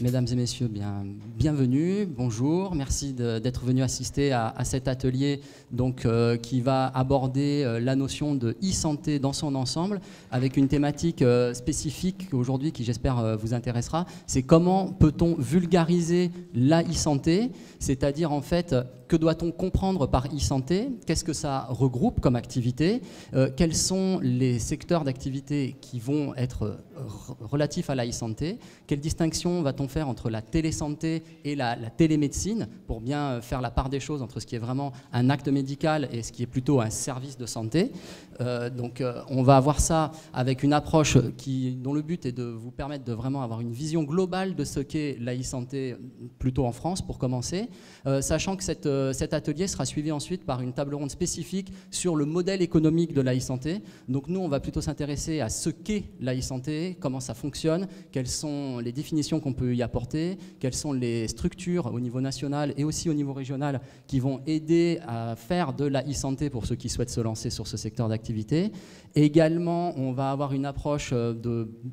Mesdames et messieurs, bienvenue, bonjour, merci d'être venus assister à cet atelier donc, qui va aborder la notion de e-santé dans son ensemble avec une thématique spécifique aujourd'hui qui j'espère vous intéressera, c'est comment peut-on vulgariser la e-santé, c'est-à-dire en fait que doit-on comprendre par e-santé, qu'est-ce que ça regroupe comme activité, quels sont les secteurs d'activité qui vont être relatifs à la e-santé, quelle distinction va-t-on faire entre la télésanté et la télémédecine pour bien faire la part des choses entre ce qui est vraiment un acte médical et ce qui est plutôt un service de santé. On va avoir ça avec une approche dont le but est de vous permettre de vraiment avoir une vision globale de ce qu'est la e-santé plutôt en France pour commencer, sachant que cet atelier sera suivi ensuite par une table ronde spécifique sur le modèle économique de la e-santé. Donc nous, on va plutôt s'intéresser à ce qu'est la e-santé, comment ça fonctionne, quelles sont les définitions qu'on peut y apporter, quelles sont les structures au niveau national et aussi au niveau régional qui vont aider à faire de la e-santé pour ceux qui souhaitent se lancer sur ce secteur d'activité. Également, on va avoir une approche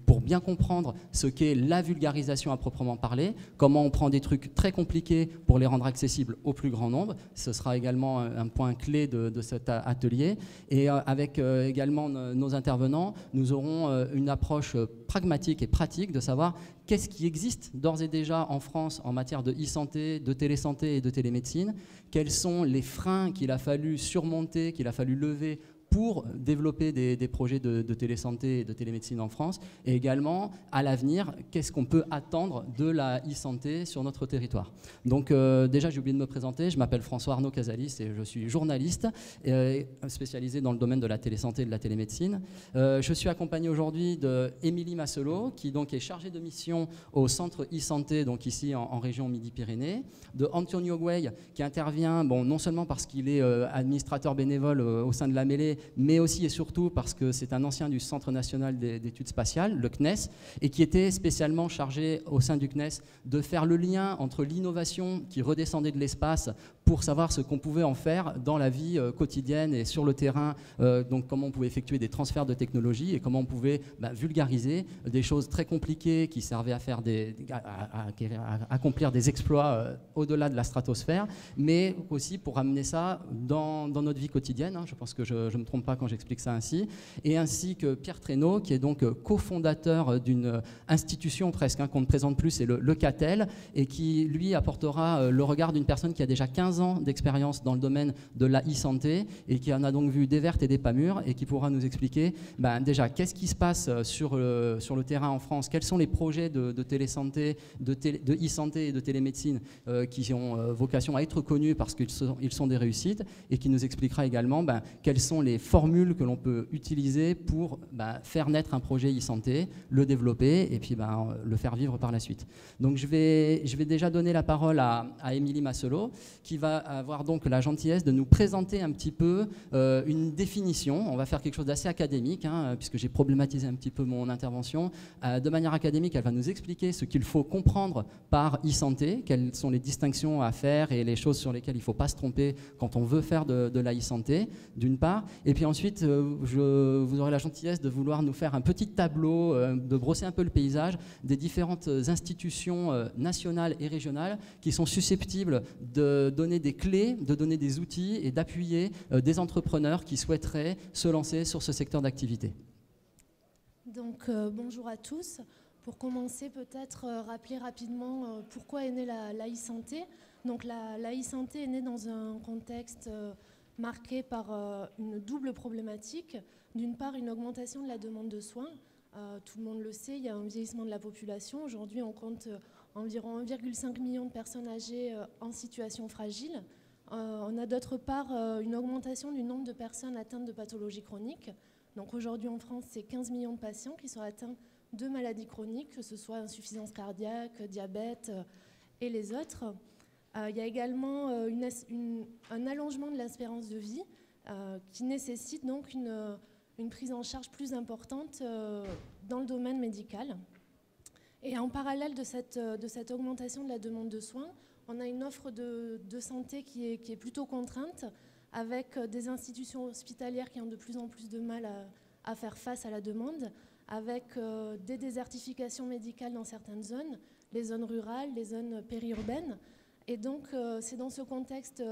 pour bien comprendre ce qu'est la vulgarisation à proprement parler, comment on prend des trucs très compliqués pour les rendre accessibles au plus grand nombre. Ce sera également un point clé de cet atelier. Et avec également nos intervenants, nous aurons une approche pragmatique et pratique de savoir qu'est-ce qui existe d'ores et déjà en France en matière de e-santé, de télésanté et de télémédecine, quels sont les freins qu'il a fallu surmonter, qu'il a fallu lever pour développer des projets de télésanté et de télémédecine en France, et également, à l'avenir, qu'est-ce qu'on peut attendre de la e-santé sur notre territoire. Donc déjà, j'ai oublié de me présenter, je m'appelle François Arnaud Casalis et je suis journaliste spécialisé dans le domaine de la télésanté et de la télémédecine. Je suis accompagné aujourd'hui d'Émilie Masselot, qui donc est chargée de mission au centre e-santé, donc ici en région Midi-Pyrénées, de Antonio Guay, qui intervient, bon, non seulement parce qu'il est administrateur bénévole au sein de la mêlée, mais aussi et surtout parce que c'est un ancien du Centre national d'études spatiales, le CNES, et qui était spécialement chargé au sein du CNES de faire le lien entre l'innovation qui redescendait de l'espace pour savoir ce qu'on pouvait en faire dans la vie quotidienne et sur le terrain, donc comment on pouvait effectuer des transferts de technologie et comment on pouvait vulgariser des choses très compliquées qui servaient à faire à accomplir des exploits au-delà de la stratosphère, mais aussi pour amener ça dans notre vie quotidienne. Je pense que je ne me trompe pas quand j'explique ça ainsi, et ainsi que Pierre Traîneau, qui est donc cofondateur d'une institution presque qu'on ne présente plus, c'est le CATEL, et qui lui apportera le regard d'une personne qui a déjà 15 ans d'expérience dans le domaine de la e-santé et qui en a donc vu des vertes et des pas mûres et qui pourra nous expliquer déjà qu'est-ce qui se passe sur le terrain en France, quels sont les projets de télésanté, de e-santé et de télémédecine qui ont vocation à être connus parce qu'ils sont des réussites, et qui nous expliquera également quelles sont les formules que l'on peut utiliser pour faire naître un projet e-santé, le développer et puis le faire vivre par la suite. Donc je vais déjà donner la parole à Émilie Masselot, qui va avoir donc la gentillesse de nous présenter un petit peu une définition. On va faire quelque chose d'assez académique, puisque j'ai problématisé un petit peu mon intervention. De manière académique, elle va nous expliquer ce qu'il faut comprendre par e-santé, quelles sont les distinctions à faire et les choses sur lesquelles il ne faut pas se tromper quand on veut faire de la e-santé, d'une part. Et puis ensuite, vous aurez la gentillesse de vouloir nous faire un petit tableau, de brosser un peu le paysage des différentes institutions nationales et régionales qui sont susceptibles de donner des clés, de donner des outils et d'appuyer des entrepreneurs qui souhaiteraient se lancer sur ce secteur d'activité. Donc bonjour à tous. Pour commencer, peut-être rappeler rapidement pourquoi est née la e-santé. Donc la e-santé est née dans un contexte marqué par une double problématique. D'une part, une augmentation de la demande de soins. Tout le monde le sait, il y a un vieillissement de la population. Aujourd'hui, on compte environ 1,5 million de personnes âgées en situation fragile. On a d'autre part une augmentation du nombre de personnes atteintes de pathologies chroniques. Donc aujourd'hui en France, c'est 15 millions de patients qui sont atteints de maladies chroniques, que ce soit insuffisance cardiaque, diabète et les autres. Il y a également un allongement de l'espérance de vie qui nécessite donc une prise en charge plus importante dans le domaine médical. Et en parallèle de cette augmentation de la demande de soins, on a une offre de santé qui est plutôt contrainte, avec des institutions hospitalières qui ont de plus en plus de mal à faire face à la demande, avec des désertifications médicales dans certaines zones, les zones rurales, les zones périurbaines. Et donc, c'est dans ce contexte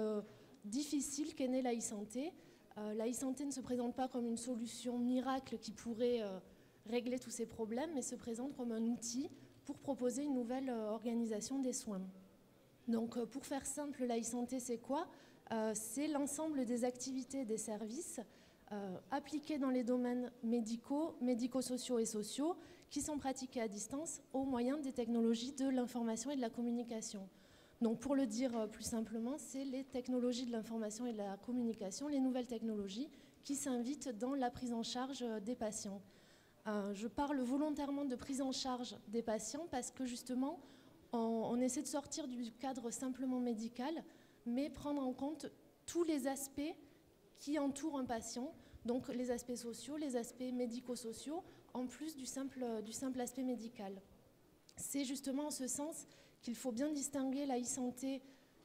difficile qu'est née la e-santé. La e-santé ne se présente pas comme une solution miracle qui pourrait régler tous ces problèmes, mais se présente comme un outil pour proposer une nouvelle organisation des soins. Donc, pour faire simple, la e-santé, c'est quoi? C'est l'ensemble des activités et des services appliqués dans les domaines médicaux, médico-sociaux et sociaux qui sont pratiqués à distance au moyen des technologies de l'information et de la communication. Donc, pour le dire plus simplement, c'est les technologies de l'information et de la communication, les nouvelles technologies qui s'invitent dans la prise en charge des patients. Je parle volontairement de prise en charge des patients parce que justement, on essaie de sortir du cadre simplement médical, mais prendre en compte tous les aspects qui entourent un patient, donc les aspects sociaux, les aspects médico-sociaux, en plus du simple aspect médical. C'est justement en ce sens qu'il faut bien distinguer la e-santé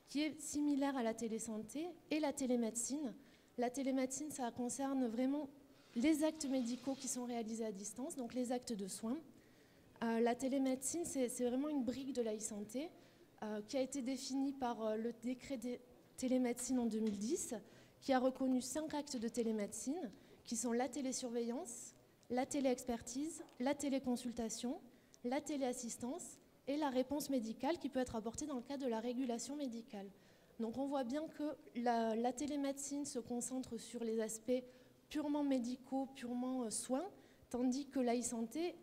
qui est similaire à la télésanté et la télémédecine. La télémédecine, ça concerne vraiment les actes médicaux qui sont réalisés à distance, donc les actes de soins. La télémédecine, c'est vraiment une brique de la e-santé qui a été définie par le décret de télémédecine en 2010, qui a reconnu 5 actes de télémédecine, qui sont la télésurveillance, la téléexpertise, la téléconsultation, la téléassistance et la réponse médicale qui peut être apportée dans le cadre de la régulation médicale. Donc on voit bien que la télémédecine se concentre sur les aspects purement médicaux, purement soins, tandis que la e-santé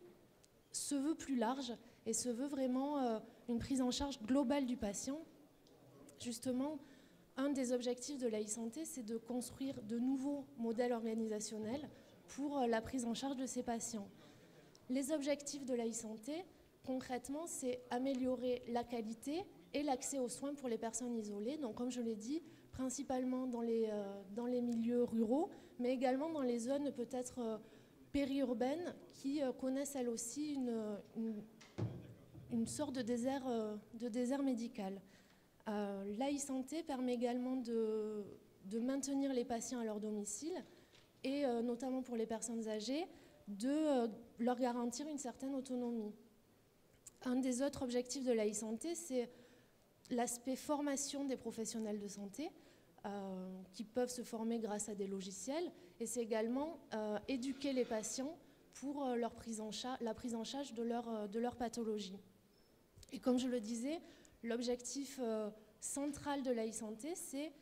se veut plus large et se veut vraiment une prise en charge globale du patient. Justement, un des objectifs de la e-santé, c'est de construire de nouveaux modèles organisationnels pour la prise en charge de ces patients. Les objectifs de la e-santé, concrètement, c'est améliorer la qualité et l'accès aux soins pour les personnes isolées. Donc, comme je l'ai dit, principalement dans les milieux ruraux, mais également dans les zones peut-être périurbaines qui connaissent elles aussi une sorte de désert médical. La e-santé permet également de maintenir les patients à leur domicile et notamment pour les personnes âgées, de leur garantir une certaine autonomie. Un des autres objectifs de la e-santé, c'est l'aspect formation des professionnels de santé qui peuvent se former grâce à des logiciels, et c'est également éduquer les patients pour la prise en charge de leur pathologie. Et comme je le disais, l'objectif central de la e-santé, c'est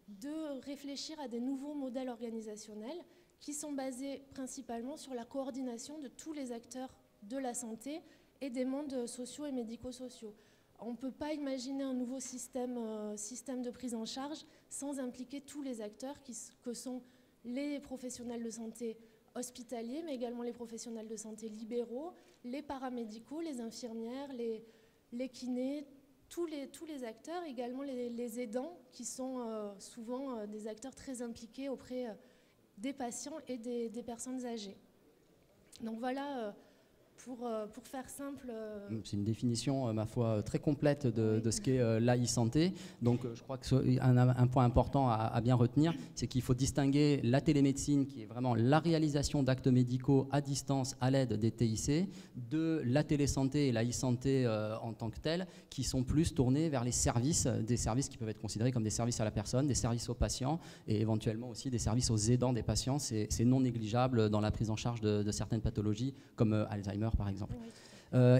de réfléchir à des nouveaux modèles organisationnels qui sont basés principalement sur la coordination de tous les acteurs de la santé et des mondes sociaux et médico-sociaux. On ne peut pas imaginer un nouveau système de prise en charge sans impliquer tous les acteurs que sont les professionnels de santé hospitaliers, mais également les professionnels de santé libéraux, les paramédicaux, les infirmières, les kinés, tous les acteurs, également les aidants, qui sont souvent des acteurs très impliqués auprès des patients et des personnes âgées. Donc voilà, pour faire simple... C'est une définition, ma foi, très complète de ce qu'est la e-santé. Donc je crois qu'un point important à bien retenir, c'est qu'il faut distinguer la télémédecine, qui est vraiment la réalisation d'actes médicaux à distance à l'aide des TIC, de la télésanté et la e-santé en tant que telle, qui sont plus tournés vers les services, des services qui peuvent être considérés comme des services à la personne, des services aux patients et éventuellement aussi des services aux aidants des patients. C'est non négligeable dans la prise en charge de certaines pathologies comme Alzheimer par exemple. Oui.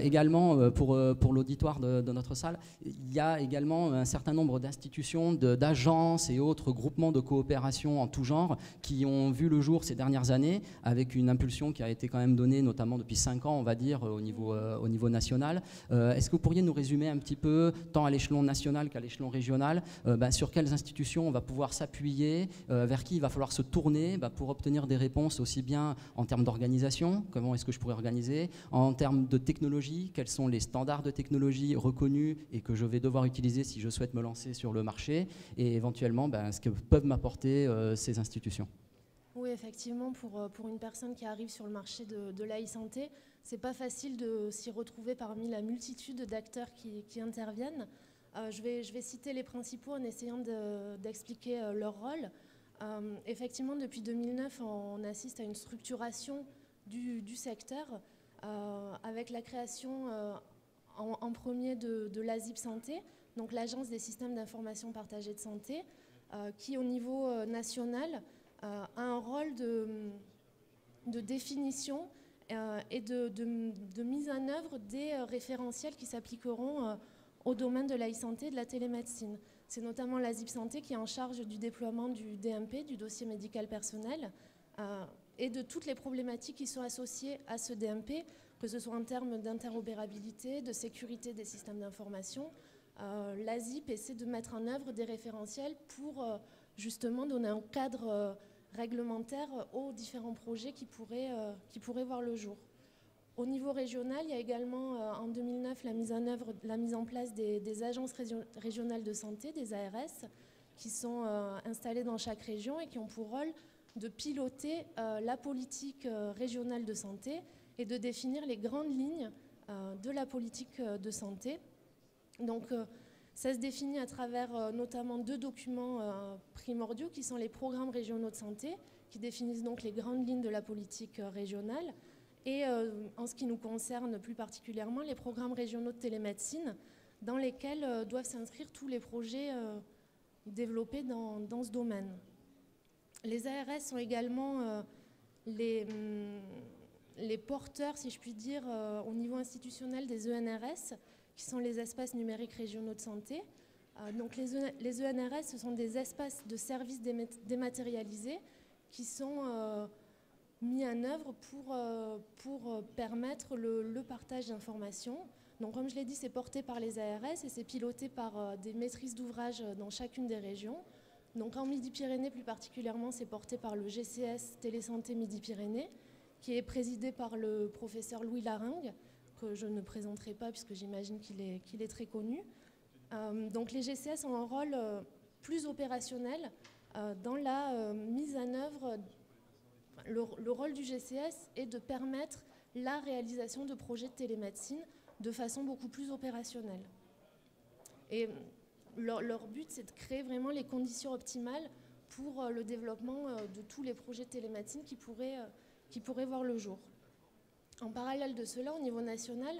Également, pour l'auditoire de notre salle, il y a également un certain nombre d'institutions, d'agences et autres groupements de coopération en tout genre qui ont vu le jour ces dernières années avec une impulsion qui a été quand même donnée, notamment depuis 5 ans, on va dire, au niveau national. Est-ce que vous pourriez nous résumer un petit peu, tant à l'échelon national qu'à l'échelon régional, sur quelles institutions on va pouvoir s'appuyer, vers qui il va falloir se tourner pour obtenir des réponses aussi bien en termes d'organisation, comment est-ce que je pourrais organiser, en termes de technologie, quels sont les standards de technologie reconnus et que je vais devoir utiliser si je souhaite me lancer sur le marché, et éventuellement ce que peuvent m'apporter ces institutions. Oui, effectivement, pour une personne qui arrive sur le marché de la e-santé, c'est pas facile de s'y retrouver parmi la multitude d'acteurs qui interviennent. Je vais citer les principaux en essayant d'expliquer leur rôle. Effectivement, depuis 2009, on assiste à une structuration du secteur avec la création en premier de l'ASIP Santé, donc l'Agence des systèmes d'information partagée de santé, qui au niveau national a un rôle de définition et de mise en œuvre des référentiels qui s'appliqueront au domaine de l'e-santé et de la télémédecine. C'est notamment l'ASIP Santé qui est en charge du déploiement du DMP, du dossier médical personnel, et de toutes les problématiques qui sont associées à ce DMP, que ce soit en termes d'interopérabilité, de sécurité des systèmes d'information. L'ASIP essaie de mettre en œuvre des référentiels pour justement donner un cadre réglementaire aux différents projets qui pourraient voir le jour. Au niveau régional, il y a également en 2009 la mise en place des agences régionales de santé, des ARS, qui sont installées dans chaque région et qui ont pour rôle de piloter la politique régionale de santé et de définir les grandes lignes de la politique de santé. Donc, ça se définit à travers notamment 2 documents primordiaux qui sont les programmes régionaux de santé, qui définissent donc les grandes lignes de la politique régionale, et en ce qui nous concerne plus particulièrement, les programmes régionaux de télémédecine, dans lesquels doivent s'inscrire tous les projets développés dans ce domaine. Les ARS sont également les porteurs, si je puis dire, au niveau institutionnel des ENRS, qui sont les espaces numériques régionaux de santé. Donc les ENRS, ce sont des espaces de services dématérialisés qui sont mis en œuvre pour permettre le partage d'informations. Donc comme je l'ai dit, c'est porté par les ARS et c'est piloté par des maîtrises d'ouvrage dans chacune des régions. Donc en Midi-Pyrénées plus particulièrement, c'est porté par le GCS Télésanté Midi-Pyrénées, qui est présidé par le professeur Louis Laringue, que je ne présenterai pas puisque j'imagine qu'il est très connu. Donc les GCS ont un rôle plus opérationnel dans la mise en œuvre. Le rôle du GCS est de permettre la réalisation de projets de télémédecine de façon beaucoup plus opérationnelle. Et leur but, c'est de créer vraiment les conditions optimales pour le développement de tous les projets de télémédecine qui pourraient voir le jour. En parallèle de cela, au niveau national,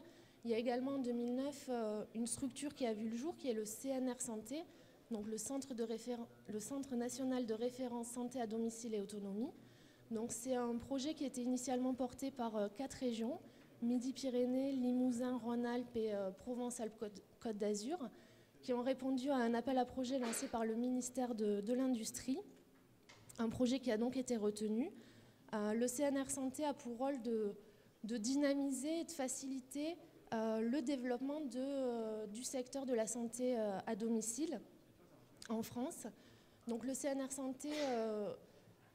il y a également en 2009 une structure qui a vu le jour, qui est le CNR Santé, donc le Centre national de référence santé à domicile et autonomie. Donc c'est un projet qui était initialement porté par 4 régions, Midi-Pyrénées, Limousin, Rhône-Alpes et Provence-Alpes-Côte d'Azur, qui ont répondu à un appel à projet lancé par le ministère de l'Industrie, un projet qui a donc été retenu. Le CNR Santé a pour rôle de dynamiser et de faciliter le développement du secteur de la santé à domicile en France. Donc le CNR Santé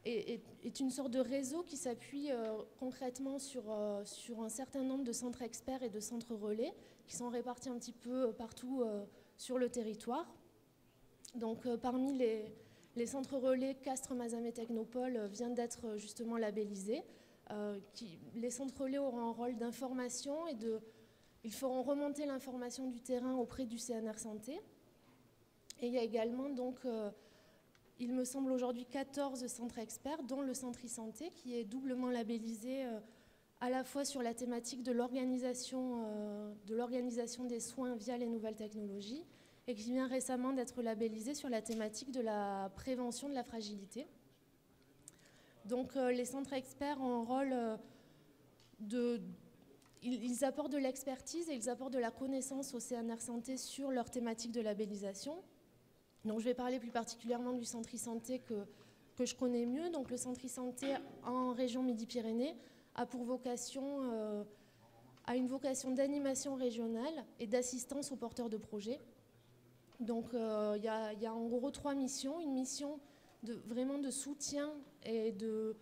est une sorte de réseau qui s'appuie concrètement sur un certain nombre de centres experts et de centres relais qui sont répartis un petit peu partout sur le territoire. Donc parmi les centres relais, Castres, Mazamet, Technopole vient d'être justement labellisé. Les centres relais auront un rôle d'information et ils feront remonter l'information du terrain auprès du CNR Santé. Et il y a également donc il me semble aujourd'hui 14 centres experts, dont le centre e-santé, qui est doublement labellisé à la fois sur la thématique de l'organisation des soins via les nouvelles technologies, et qui vient récemment d'être labellisé sur la thématique de la prévention de la fragilité. Donc les centres experts ont un rôle ils apportent de l'expertise et ils apportent de la connaissance au CNR Santé sur leur thématique de labellisation. Donc je vais parler plus particulièrement du centre e-santé que je connais mieux. Donc le centre e-santé en région Midi-Pyrénées a une vocation d'animation régionale et d'assistance aux porteurs de projets. Donc il y a en gros 3 missions. Une mission vraiment de soutien et de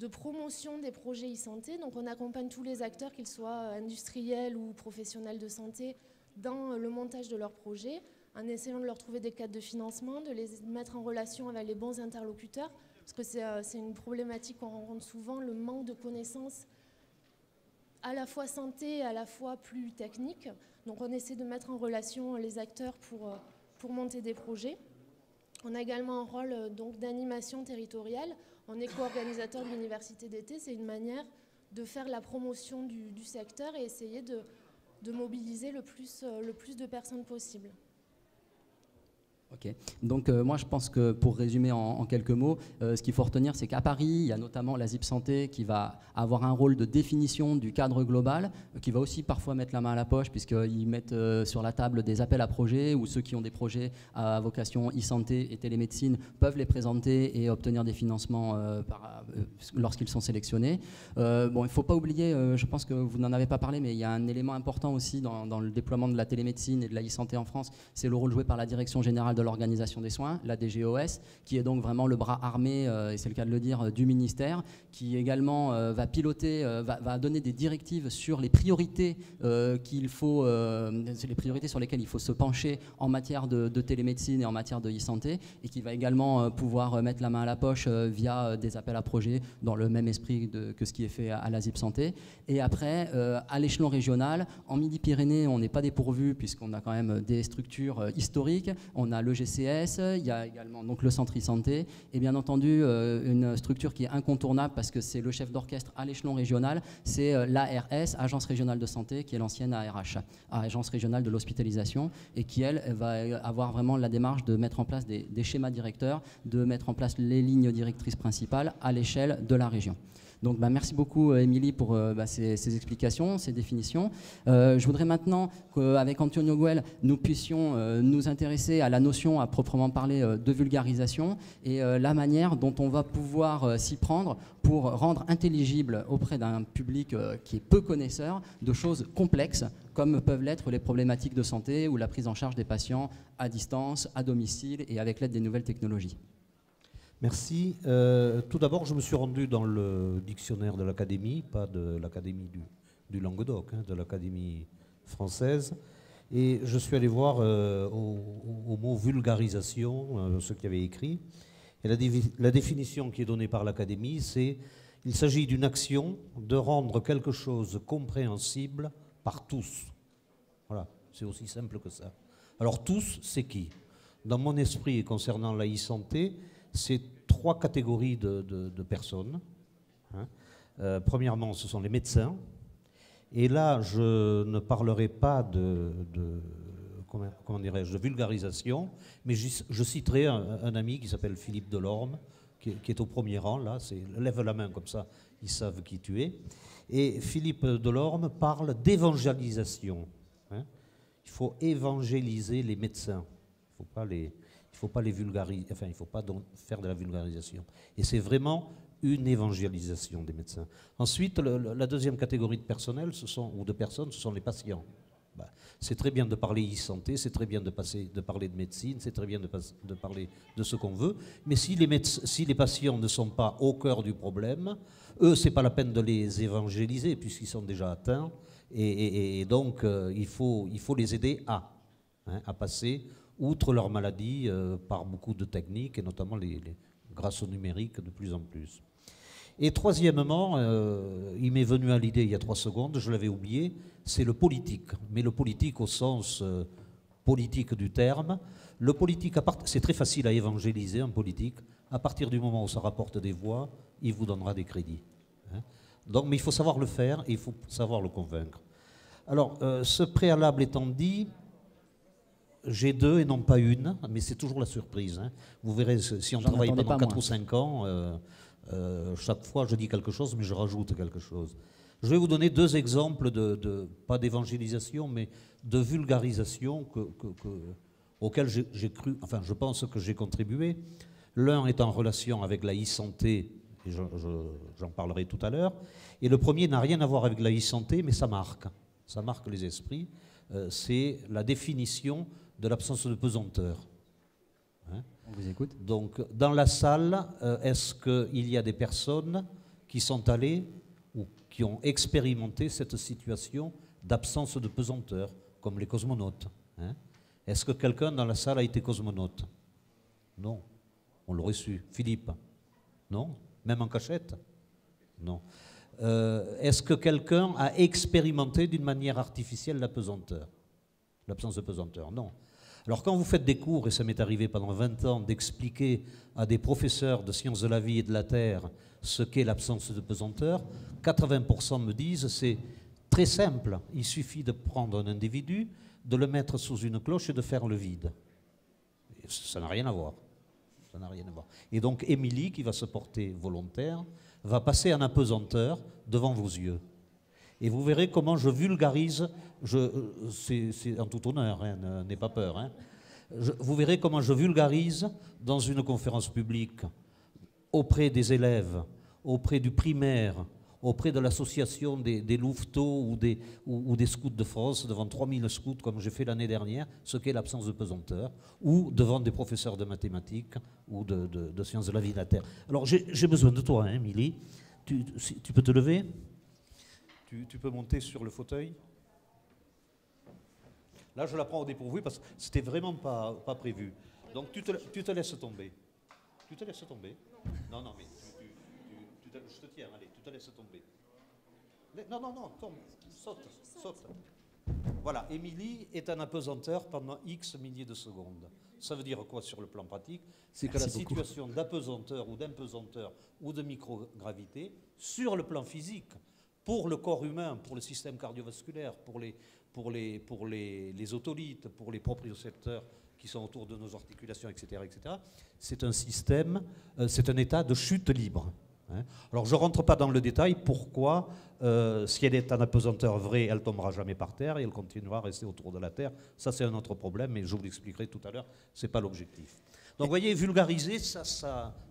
promotion des projets e-santé. Donc on accompagne tous les acteurs, qu'ils soient industriels ou professionnels de santé, dans le montage de leurs projets, en essayant de leur trouver des cadres de financement, de les mettre en relation avec les bons interlocuteurs, parce que c'est une problématique qu'on rencontre souvent, le manque de connaissances à la fois santé et à la fois plus technique. Donc on essaie de mettre en relation les acteurs pour monter des projets. On a également un rôle donc d'animation territoriale. On est co-organisateur de l'université d'été. C'est une manière de faire la promotion du secteur et essayer de mobiliser le plus de personnes possible. Ok, donc moi je pense que pour résumer en quelques mots, ce qu'il faut retenir, c'est qu'à Paris, il y a notamment la ZIP Santé qui va avoir un rôle de définition du cadre global, qui va aussi parfois mettre la main à la poche, puisqu'ils mettent sur la table des appels à projets, où ceux qui ont des projets à vocation e-santé et télémédecine peuvent les présenter et obtenir des financements lorsqu'ils sont sélectionnés. Bon, il ne faut pas oublier, je pense que vous n'en avez pas parlé, mais il y a un élément important aussi dans le déploiement de la télémédecine et de la e-santé en France, c'est le rôle joué par la Direction Générale de l'Organisation des Soins, la DGOS, qui est donc vraiment le bras armé, et c'est le cas de le dire, du ministère, qui également va piloter, va donner des directives sur les priorités les priorités sur lesquelles il faut se pencher en matière de télémédecine et en matière de e-santé, et qui va également pouvoir mettre la main à la poche via des appels à projets dans le même esprit que ce qui est fait à la ZIP Santé. Et après, à l'échelon régional, en Midi-Pyrénées, on n'est pas dépourvu puisqu'on a quand même des structures historiques. On a le GCS, il y a également donc le Centre e-santé, et bien entendu une structure qui est incontournable parce que c'est le chef d'orchestre à l'échelon régional, c'est l'ARS, Agence régionale de santé, qui est l'ancienne ARH, Agence régionale de l'hospitalisation, et qui elle va avoir vraiment la démarche de mettre en place des schémas directeurs, de mettre en place les lignes directrices principales à l'échelle de la région. Donc merci beaucoup Émilie pour ces explications, ces définitions. Je voudrais maintenant qu'avec Antonio Güell, nous puissions nous intéresser à la notion à proprement parler de vulgarisation et la manière dont on va pouvoir s'y prendre pour rendre intelligible auprès d'un public qui est peu connaisseur de choses complexes comme peuvent l'être les problématiques de santé ou la prise en charge des patients à distance, à domicile et avec l'aide des nouvelles technologies. Merci. Tout d'abord, je me suis rendu dans le dictionnaire de l'Académie, pas de l'Académie du Languedoc, de l'Académie française, et je suis allé voir au mot vulgarisation ce qu'il y avait écrit. Et la définition qui est donnée par l'Académie, c'est il s'agit d'une action de rendre quelque chose compréhensible par tous. Voilà, c'est aussi simple que ça. Alors tous, c'est qui? Dans mon esprit, concernant la e-santé, c'est trois catégories de personnes. Premièrement, ce sont les médecins. Et là, je ne parlerai pas comment dirais-je, de vulgarisation, mais je citerai un ami qui s'appelle Philippe Delorme, qui est au premier rang, là. Lève la main comme ça, ils savent qui tu es. Et Philippe Delorme parle d'évangélisation. Il faut évangéliser les médecins. Il ne faut pas les vulgariser, enfin, il ne faut pas donc faire de la vulgarisation. Et c'est vraiment une évangélisation des médecins. Ensuite, la deuxième catégorie de personnel, de personnes, ce sont les patients. C'est très bien de parler e-santé, c'est très bien de parler de médecine, c'est très bien de parler de ce qu'on veut, mais si les patients ne sont pas au cœur du problème, eux, ce n'est pas la peine de les évangéliser puisqu'ils sont déjà atteints, et donc il faut les aider à passer outre leur maladie par beaucoup de techniques, et notamment grâce au numérique de plus en plus. Et troisièmement, il m'est venu à l'idée il y a 3 secondes, je l'avais oublié, c'est le politique. Mais le politique au sens politique du terme. Le politique, c'est très facile à évangéliser, un politique. À partir du moment où ça rapporte des voix, il vous donnera des crédits. Donc, mais il faut savoir le faire et il faut savoir le convaincre. Alors, ce préalable étant dit, j'ai 2 et non pas une, mais c'est toujours la surprise. Vous verrez, si on travaille pendant 4 ou 5 ans, chaque fois je dis quelque chose, mais je rajoute quelque chose. Je vais vous donner 2 exemples pas d'évangélisation, mais de vulgarisation auxquels je pense que j'ai contribué. L'un est en relation avec la e-santé, et j'en parlerai tout à l'heure. Et le premier n'a rien à voir avec la e-santé, mais ça marque les esprits. C'est la définition de l'absence de pesanteur. On vous écoute. Donc, dans la salle, est-ce qu'il y a des personnes qui sont allées ou qui ont expérimenté cette situation d'absence de pesanteur, comme les cosmonautes? Est-ce que quelqu'un dans la salle a été cosmonaute? Non. On l'aurait su. Philippe? Non. Même en cachette? Non. Est-ce que quelqu'un a expérimenté d'une manière artificielle la pesanteur? L'absence de pesanteur? Non. Alors quand vous faites des cours, et ça m'est arrivé pendant 20 ans d'expliquer à des professeurs de sciences de la vie et de la terre ce qu'est l'absence de pesanteur, 80% me disent c'est Très simple, il suffit de prendre un individu, de le mettre sous une cloche et de faire le vide. Et ça n'a rien à voir. Ça n'a rien à voir. Et donc Émilie, qui va se porter volontaire, va passer en apesanteur devant vos yeux. Et vous verrez comment je vulgarise, c'est en tout honneur, hein, n'aie pas peur. Hein. Vous verrez comment je vulgarise dans une conférence publique, auprès des élèves, auprès du primaire, auprès de l'association des louveteaux ou des scouts de France, devant 3000 scouts comme j'ai fait l'année dernière, ce qu'est l'absence de pesanteur, ou devant des professeurs de mathématiques ou de sciences de la vie et de la terre. Alors j'ai besoin de toi, hein, Émilie. Tu peux te lever ? Tu peux monter sur le fauteuil ? Là, je la prends au dépourvu parce que c'était vraiment pas prévu. Donc tu te laisses tomber. Tu te laisses tomber ? Non, mais je te tiens, allez, tu te laisses tomber. Non, tombe, saute. Voilà, Émilie est en apesanteur pendant X milliers de secondes. Ça veut dire quoi sur le plan pratique? C'est que la situation d'apesanteur ou d'impesanteur ou de microgravité, sur le plan physique, pour le corps humain, pour le système cardiovasculaire, pour les otolithes, pour les propriocepteurs qui sont autour de nos articulations, etc., c'est un système, c'est un état de chute libre. Hein. Alors je ne rentre pas dans le détail pourquoi, si elle est en apesanteur vraie, elle ne tombera jamais par terre et elle continuera à rester autour de la Terre. Ça c'est un autre problème, mais je vous l'expliquerai tout à l'heure, ce n'est pas l'objectif. Donc vous voyez, vulgariser, ça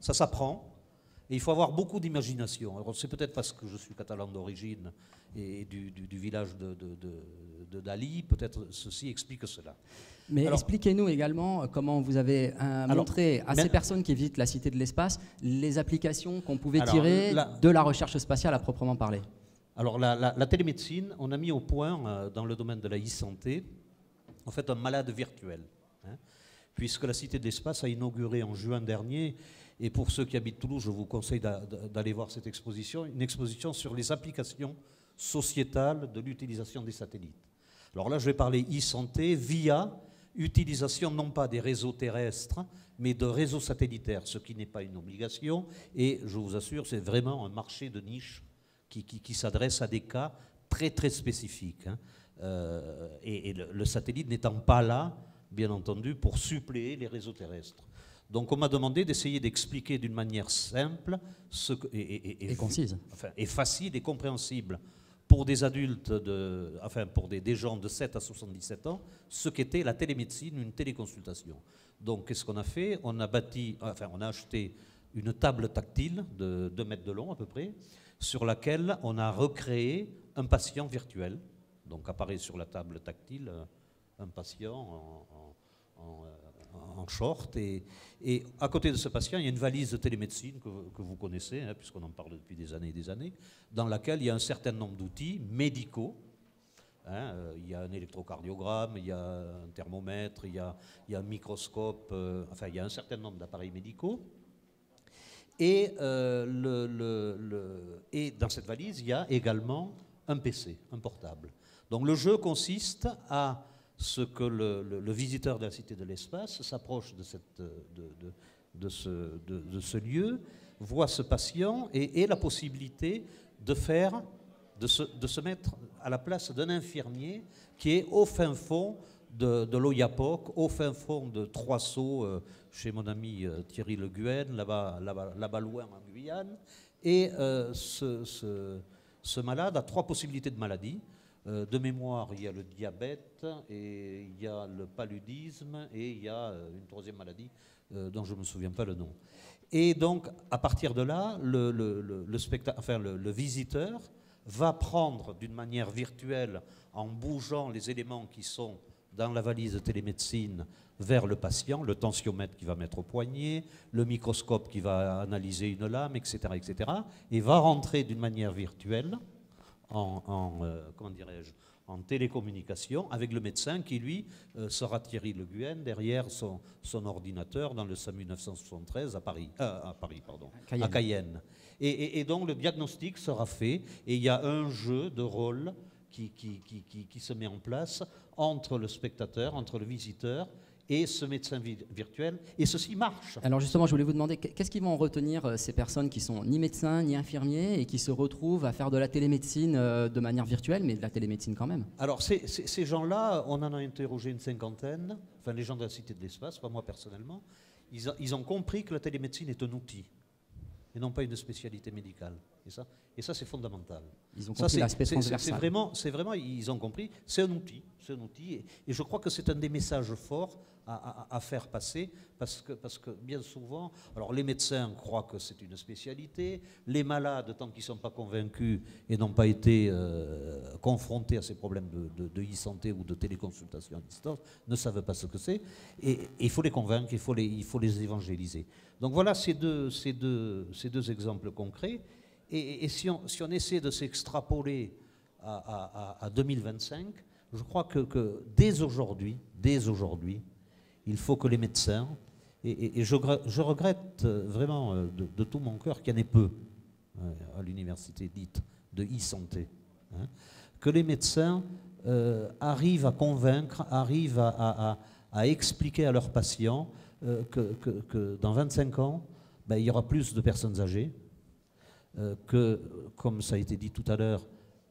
s'apprend. Et il faut avoir beaucoup d'imagination. Alors c'est peut-être parce que je suis catalan d'origine et du village de Dali, peut-être ceci explique cela. Mais expliquez-nous également comment vous avez montré à ces personnes qui visitent la Cité de l'Espace les applications qu'on pouvait tirer de la recherche spatiale à proprement parler. Alors la télémédecine, on a mis au point dans le domaine de la e-santé, en fait un malade virtuel. Hein, puisque la Cité de l'Espace a inauguré en juin dernier. Et pour ceux qui habitent Toulouse, je vous conseille d'aller voir cette exposition, une exposition sur les applications sociétales de l'utilisation des satellites. Alors là, je vais parler e-santé via utilisation non pas des réseaux terrestres, mais de réseaux satellitaires, ce qui n'est pas une obligation. Et je vous assure, c'est vraiment un marché de niche qui s'adresse à des cas très très spécifiques. Hein. Et le satellite n'étant pas là, bien entendu, pour suppléer les réseaux terrestres. Donc on m'a demandé d'essayer d'expliquer d'une manière simple et concise, et facile et compréhensible pour des adultes, pour des gens de 7 à 77 ans, ce qu'était la télémédecine, une téléconsultation. Donc qu'est-ce qu'on a fait? On a acheté une table tactile de 2 mètres de long à peu près, sur laquelle on a recréé un patient virtuel. Donc apparaît sur la table tactile un patient en short, et à côté de ce patient, il y a une valise de télémédecine que vous connaissez, hein, puisqu'on en parle depuis des années et des années, dans laquelle il y a un certain nombre d'outils médicaux. Hein, il y a un électrocardiogramme, il y a un thermomètre, il y a un microscope, il y a un certain nombre d'appareils médicaux. Et dans cette valise, il y a également un PC, un portable. Donc le jeu consiste à ce que le visiteur de la Cité de l'Espace s'approche de ce lieu, voit ce patient et ait la possibilité de se mettre à la place d'un infirmier qui est au fin fond de l'Oyapock, au fin fond de Trois-Sceaux, chez mon ami Thierry Le Guen, là-bas loin en Guyane. Et ce malade a 3 possibilités de maladie. De mémoire, il y a le diabète, et il y a le paludisme, et il y a une 3e maladie dont je ne me souviens pas le nom. Et donc, à partir de là, le visiteur va prendre d'une manière virtuelle, en bougeant les éléments qui sont dans la valise de télémédecine vers le patient, le tensiomètre qu'il va mettre au poignet, le microscope qui va analyser une lame, etc., et va rentrer d'une manière virtuelle en télécommunication avec le médecin qui, lui, sera Thierry Le Guen derrière son ordinateur dans le SAMU 973 à Cayenne. Et donc le diagnostic sera fait et il y a un jeu de rôle qui se met en place entre le spectateur, entre le visiteur et ce médecin virtuel, et ceci marche. Alors justement, je voulais vous demander, qu'est-ce qu'ils vont en retenir ces personnes qui sont ni médecins ni infirmiers et qui se retrouvent à faire de la télémédecine de manière virtuelle, mais de la télémédecine quand même? Alors ces gens-là, on en a interrogé une cinquantaine, enfin les gens de la Cité de l'Espace, pas moi personnellement, ils ont compris que la télémédecine est un outil et non pas une spécialité médicale. Et ça c'est fondamental. Ils ont compris l'aspect transversal. C'est vraiment, ils ont compris, c'est un outil. Et je crois que c'est un des messages forts à faire passer, parce que bien souvent, alors les médecins croient que c'est une spécialité, les malades, tant qu'ils ne sont pas convaincus et n'ont pas été confrontés à ces problèmes de e-santé ou de téléconsultation à distance, ne savent pas ce que c'est. Et il faut les convaincre, il faut les évangéliser. Donc voilà ces deux exemples concrets. Et si on essaie de s'extrapoler à 2025, je crois que dès aujourd'hui, il faut que les médecins, et je regrette vraiment de tout mon cœur qu'il y en ait peu à l'université dite de e-santé, hein, que les médecins arrivent à convaincre, arrivent à expliquer à leurs patients que dans 25 ans, ben, il y aura plus de personnes âgées, que, comme ça a été dit tout à l'heure,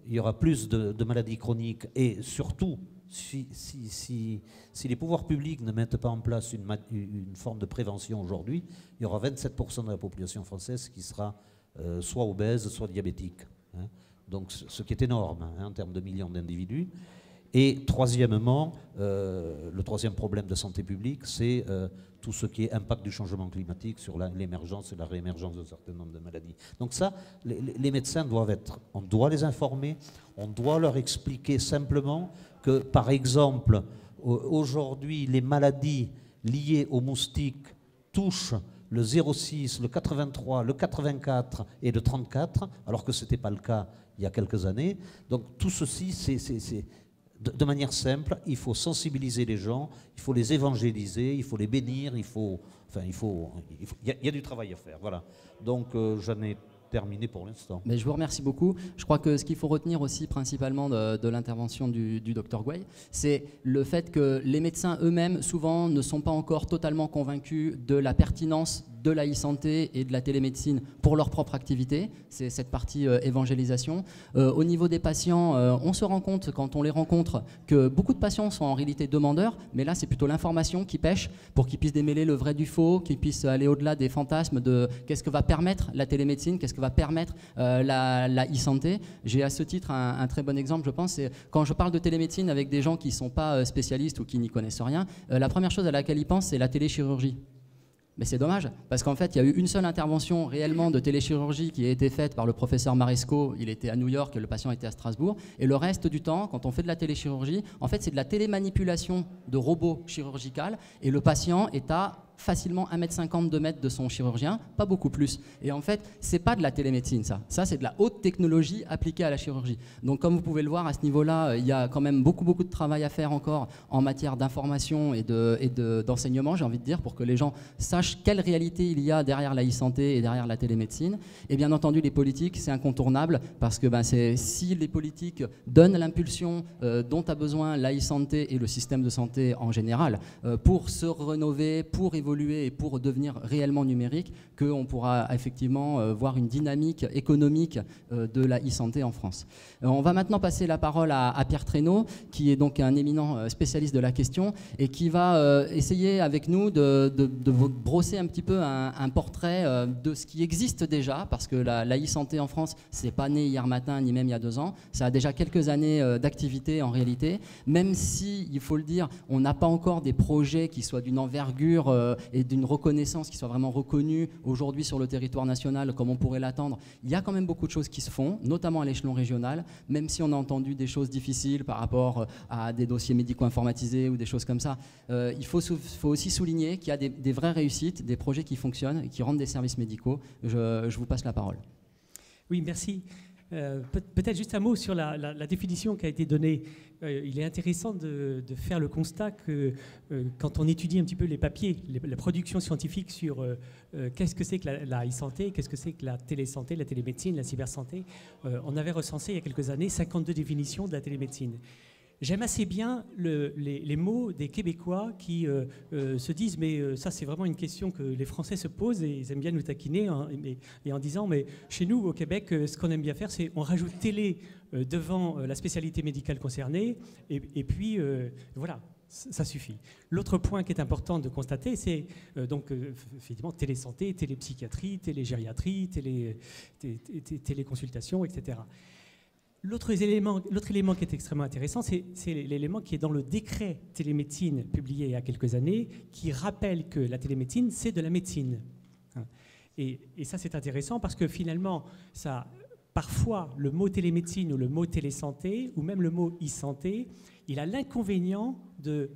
il y aura plus de maladies chroniques, et surtout, si les pouvoirs publics ne mettent pas en place une forme de prévention aujourd'hui, il y aura 27% de la population française qui sera soit obèse, soit diabétique. Hein. Donc, ce qui est énorme hein, en termes de millions d'individus. Et troisièmement, le troisième problème de santé publique, c'est tout ce qui est impact du changement climatique sur l'émergence et la réémergence d'un certain nombre de maladies. Donc ça, les médecins on doit les informer, on doit leur expliquer simplement que, par exemple, aujourd'hui, les maladies liées aux moustiques touchent le 06, le 83, le 84 et le 34, alors que ce n'était pas le cas il y a quelques années. Donc tout ceci, c'est de manière simple, il faut sensibiliser les gens, il faut les évangéliser, il faut les bénir, il y a du travail à faire. Voilà. Donc j'en ai terminé pour l'instant. Mais je vous remercie beaucoup. Je crois que ce qu'il faut retenir aussi principalement de l'intervention du Dr Gouey, c'est le fait que les médecins eux-mêmes souvent ne sont pas encore totalement convaincus de la pertinence de la e-santé et de la télémédecine pour leur propre activité. C'est cette partie évangélisation. Au niveau des patients, on se rend compte quand on les rencontre que beaucoup de patients sont en réalité demandeurs, mais là c'est plutôt l'information qui pêche pour qu'ils puissent démêler le vrai du faux, qu'ils puissent aller au-delà des fantasmes de qu'est-ce que va permettre la télémédecine, qu'est-ce que va permettre la e-santé. J'ai à ce titre un très bon exemple, je pense, c'est quand je parle de télémédecine avec des gens qui ne sont pas spécialistes ou qui n'y connaissent rien, la première chose à laquelle ils pensent, c'est la téléchirurgie. Mais c'est dommage, parce qu'en fait, il y a eu une seule intervention réellement de téléchirurgie qui a été faite par le professeur Maresco. Il était à New York et le patient était à Strasbourg. Et le reste du temps, quand on fait de la téléchirurgie, en fait, c'est de la télémanipulation de robots chirurgicales. Et le patient est à facilement 1,50 m, 2 m de son chirurgien, pas beaucoup plus. Et en fait, c'est pas de la télémédecine, ça. Ça, c'est de la haute technologie appliquée à la chirurgie. Donc, comme vous pouvez le voir, à ce niveau-là, il y a quand même beaucoup de travail à faire encore en matière d'information et d'enseignement, j'ai envie de dire, pour que les gens sachent quelle réalité il y a derrière la e-santé et derrière la télémédecine. Et bien entendu, les politiques, c'est incontournable, parce que si les politiques donnent l'impulsion dont a besoin la e-santé et le système de santé en général, pour se rénover, pour évoluer et pour devenir réellement numérique, qu'on pourra effectivement voir une dynamique économique de la e-santé en France. On va maintenant passer la parole à Pierre Traîneau, qui est donc un éminent spécialiste de la question et qui va essayer avec nous de brosser un petit peu un portrait de ce qui existe déjà, parce que la e-santé en France, c'est pas né hier matin ni même il y a 2 ans, ça a déjà quelques années d'activité en réalité, même si, il faut le dire, on n'a pas encore des projets qui soient d'une envergure et d'une reconnaissance qui soit vraiment reconnue aujourd'hui sur le territoire national comme on pourrait l'attendre. Il y a quand même beaucoup de choses qui se font, notamment à l'échelon régional, même si on a entendu des choses difficiles par rapport à des dossiers médicaux informatisés ou des choses comme ça. Il faut aussi souligner qu'il y a des vraies réussites, des projets qui fonctionnent et qui rendent des services médicaux. Je vous passe la parole. Oui, merci. Peut-être juste un mot sur la définition qui a été donnée. Il est intéressant de faire le constat que quand on étudie un petit peu les papiers, la production scientifique sur qu'est-ce que c'est que la e-santé, qu'est-ce que c'est que la télésanté, la télémédecine, la cybersanté, on avait recensé il y a quelques années 52 définitions de la télémédecine. J'aime assez bien les mots des Québécois qui se disent mais ça c'est vraiment une question que les Français se posent et ils aiment bien nous taquiner et en disant mais chez nous au Québec ce qu'on aime bien faire c'est on rajoute télé devant la spécialité médicale concernée et puis voilà. Ça suffit. L'autre point qui est important de constater, c'est effectivement télésanté, télépsychiatrie, télégériatrie, téléconsultation, etc. L'autre élément qui est extrêmement intéressant, c'est l'élément qui est dans le décret télémédecine publié il y a quelques années, qui rappelle que la télémédecine, c'est de la médecine. Et ça, c'est intéressant parce que finalement, parfois, le mot télémédecine ou le mot télésanté, ou même le mot e-santé, il a l'inconvénient de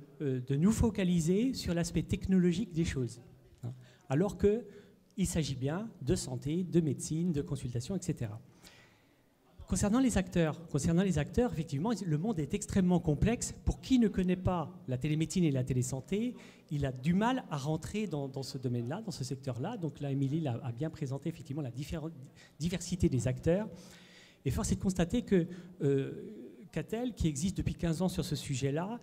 nous focaliser sur l'aspect technologique des choses. Alors qu'il s'agit bien de santé, de médecine, de consultation, etc. Concernant les acteurs, effectivement, le monde est extrêmement complexe. Pour qui ne connaît pas la télémédecine et la télésanté, il a du mal à rentrer dans ce domaine-là, dans ce secteur-là. Donc là, Émilie a bien présenté effectivement la diversité des acteurs. Et force est de constater que Catel, qui existe depuis 15 ans sur ce sujet-là,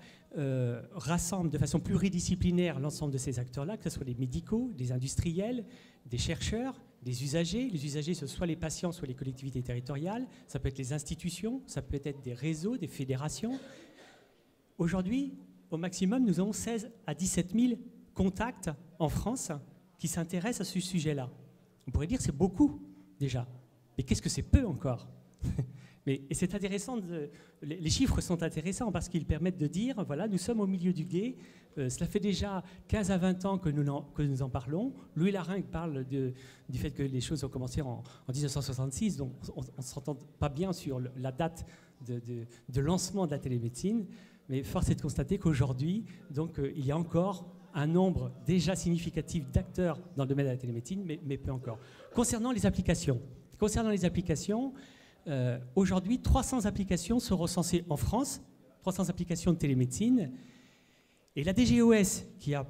rassemble de façon pluridisciplinaire l'ensemble de ces acteurs-là, que ce soit les médicaux, des industriels, des chercheurs, des usagers. Les usagers, ce soit les patients, soit les collectivités territoriales. Ça peut être les institutions, ça peut être des réseaux, des fédérations. Aujourd'hui, au maximum, nous avons 16 à 17 000 contacts en France qui s'intéressent à ce sujet-là. On pourrait dire que c'est beaucoup déjà. Mais qu'est-ce que c'est peu encore? Et c'est intéressant, les chiffres sont intéressants parce qu'ils permettent de dire, voilà, nous sommes au milieu du gué, cela fait déjà 15 à 20 ans que nous en parlons. Louis Laringue parle du fait que les choses ont commencé en 1966, donc on ne s'entend pas bien sur la date de lancement de la télémédecine, mais force est de constater qu'aujourd'hui, il y a encore un nombre déjà significatif d'acteurs dans le domaine de la télémédecine, mais peu encore. Concernant les applications, aujourd'hui, 300 applications sont recensées en France, 300 applications de télémédecine. Et la DGOS, qui a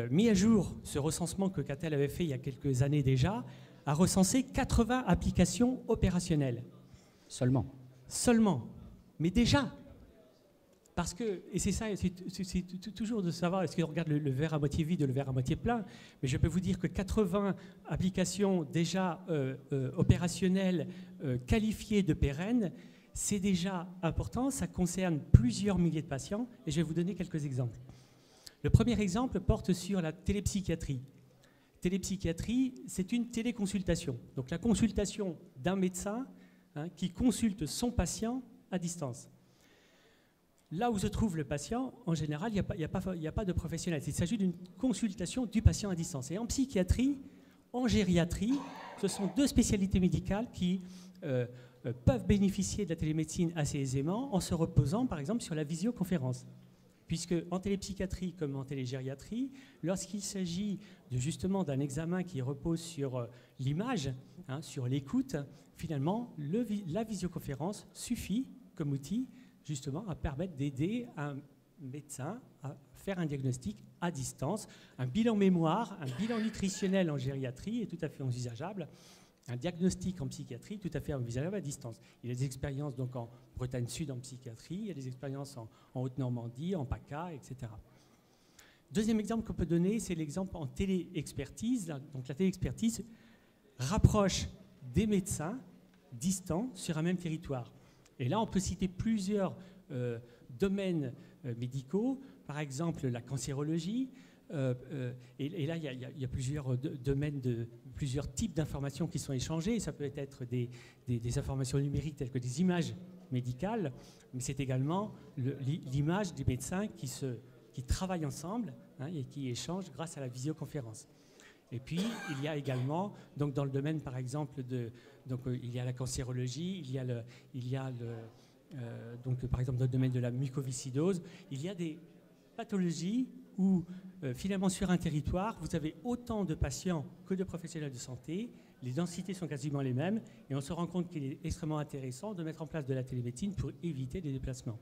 mis à jour ce recensement que Catel avait fait il y a quelques années déjà, a recensé 80 applications opérationnelles. Seulement. Mais déjà. Parce que, et c'est ça, c'est toujours de savoir, est-ce qu'on regarde le verre à moitié vide ou le verre à moitié plein, mais je peux vous dire que 80 applications déjà opérationnelles, qualifiées de pérennes, c'est déjà important, ça concerne plusieurs milliers de patients, et je vais vous donner quelques exemples. Le premier exemple porte sur la télépsychiatrie. Télépsychiatrie, c'est une téléconsultation. Donc la consultation d'un médecin qui consulte son patient à distance. Là où se trouve le patient, en général, il n'y a pas de professionnel. Il s'agit d'une consultation du patient à distance. Et en psychiatrie, en gériatrie, ce sont deux spécialités médicales qui peuvent bénéficier de la télémédecine assez aisément en se reposant, par exemple, sur la visioconférence. Puisque en télépsychiatrie comme en télégériatrie, lorsqu'il s'agit justement d'un examen qui repose sur l'image, sur l'écoute, finalement, la visioconférence suffit comme outil justement à permettre d'aider un médecin à faire un diagnostic à distance. Un bilan mémoire, un bilan nutritionnel en gériatrie est tout à fait envisageable. Un diagnostic en psychiatrie tout à fait envisageable à distance. Il y a des expériences donc en Bretagne Sud en psychiatrie, il y a des expériences en Haute-Normandie, en PACA, etc. Deuxième exemple qu'on peut donner, c'est l'exemple en téléexpertise. Donc la téléexpertise rapproche des médecins distants sur un même territoire. Et là, on peut citer plusieurs domaines médicaux, par exemple la cancérologie. Et là, il y a plusieurs domaines, plusieurs types d'informations qui sont échangées. Ça peut être des informations numériques telles que des images médicales, mais c'est également l'image des médecins qui travaillent ensemble et qui échangent grâce à la visioconférence. Et puis, il y a également, donc dans le domaine, par exemple, il y a la cancérologie, donc, par exemple, dans le domaine de la mucoviscidose, il y a des pathologies où, finalement, sur un territoire, vous avez autant de patients que de professionnels de santé, les densités sont quasiment les mêmes, et on se rend compte qu'il est extrêmement intéressant de mettre en place de la télémédecine pour éviter des déplacements.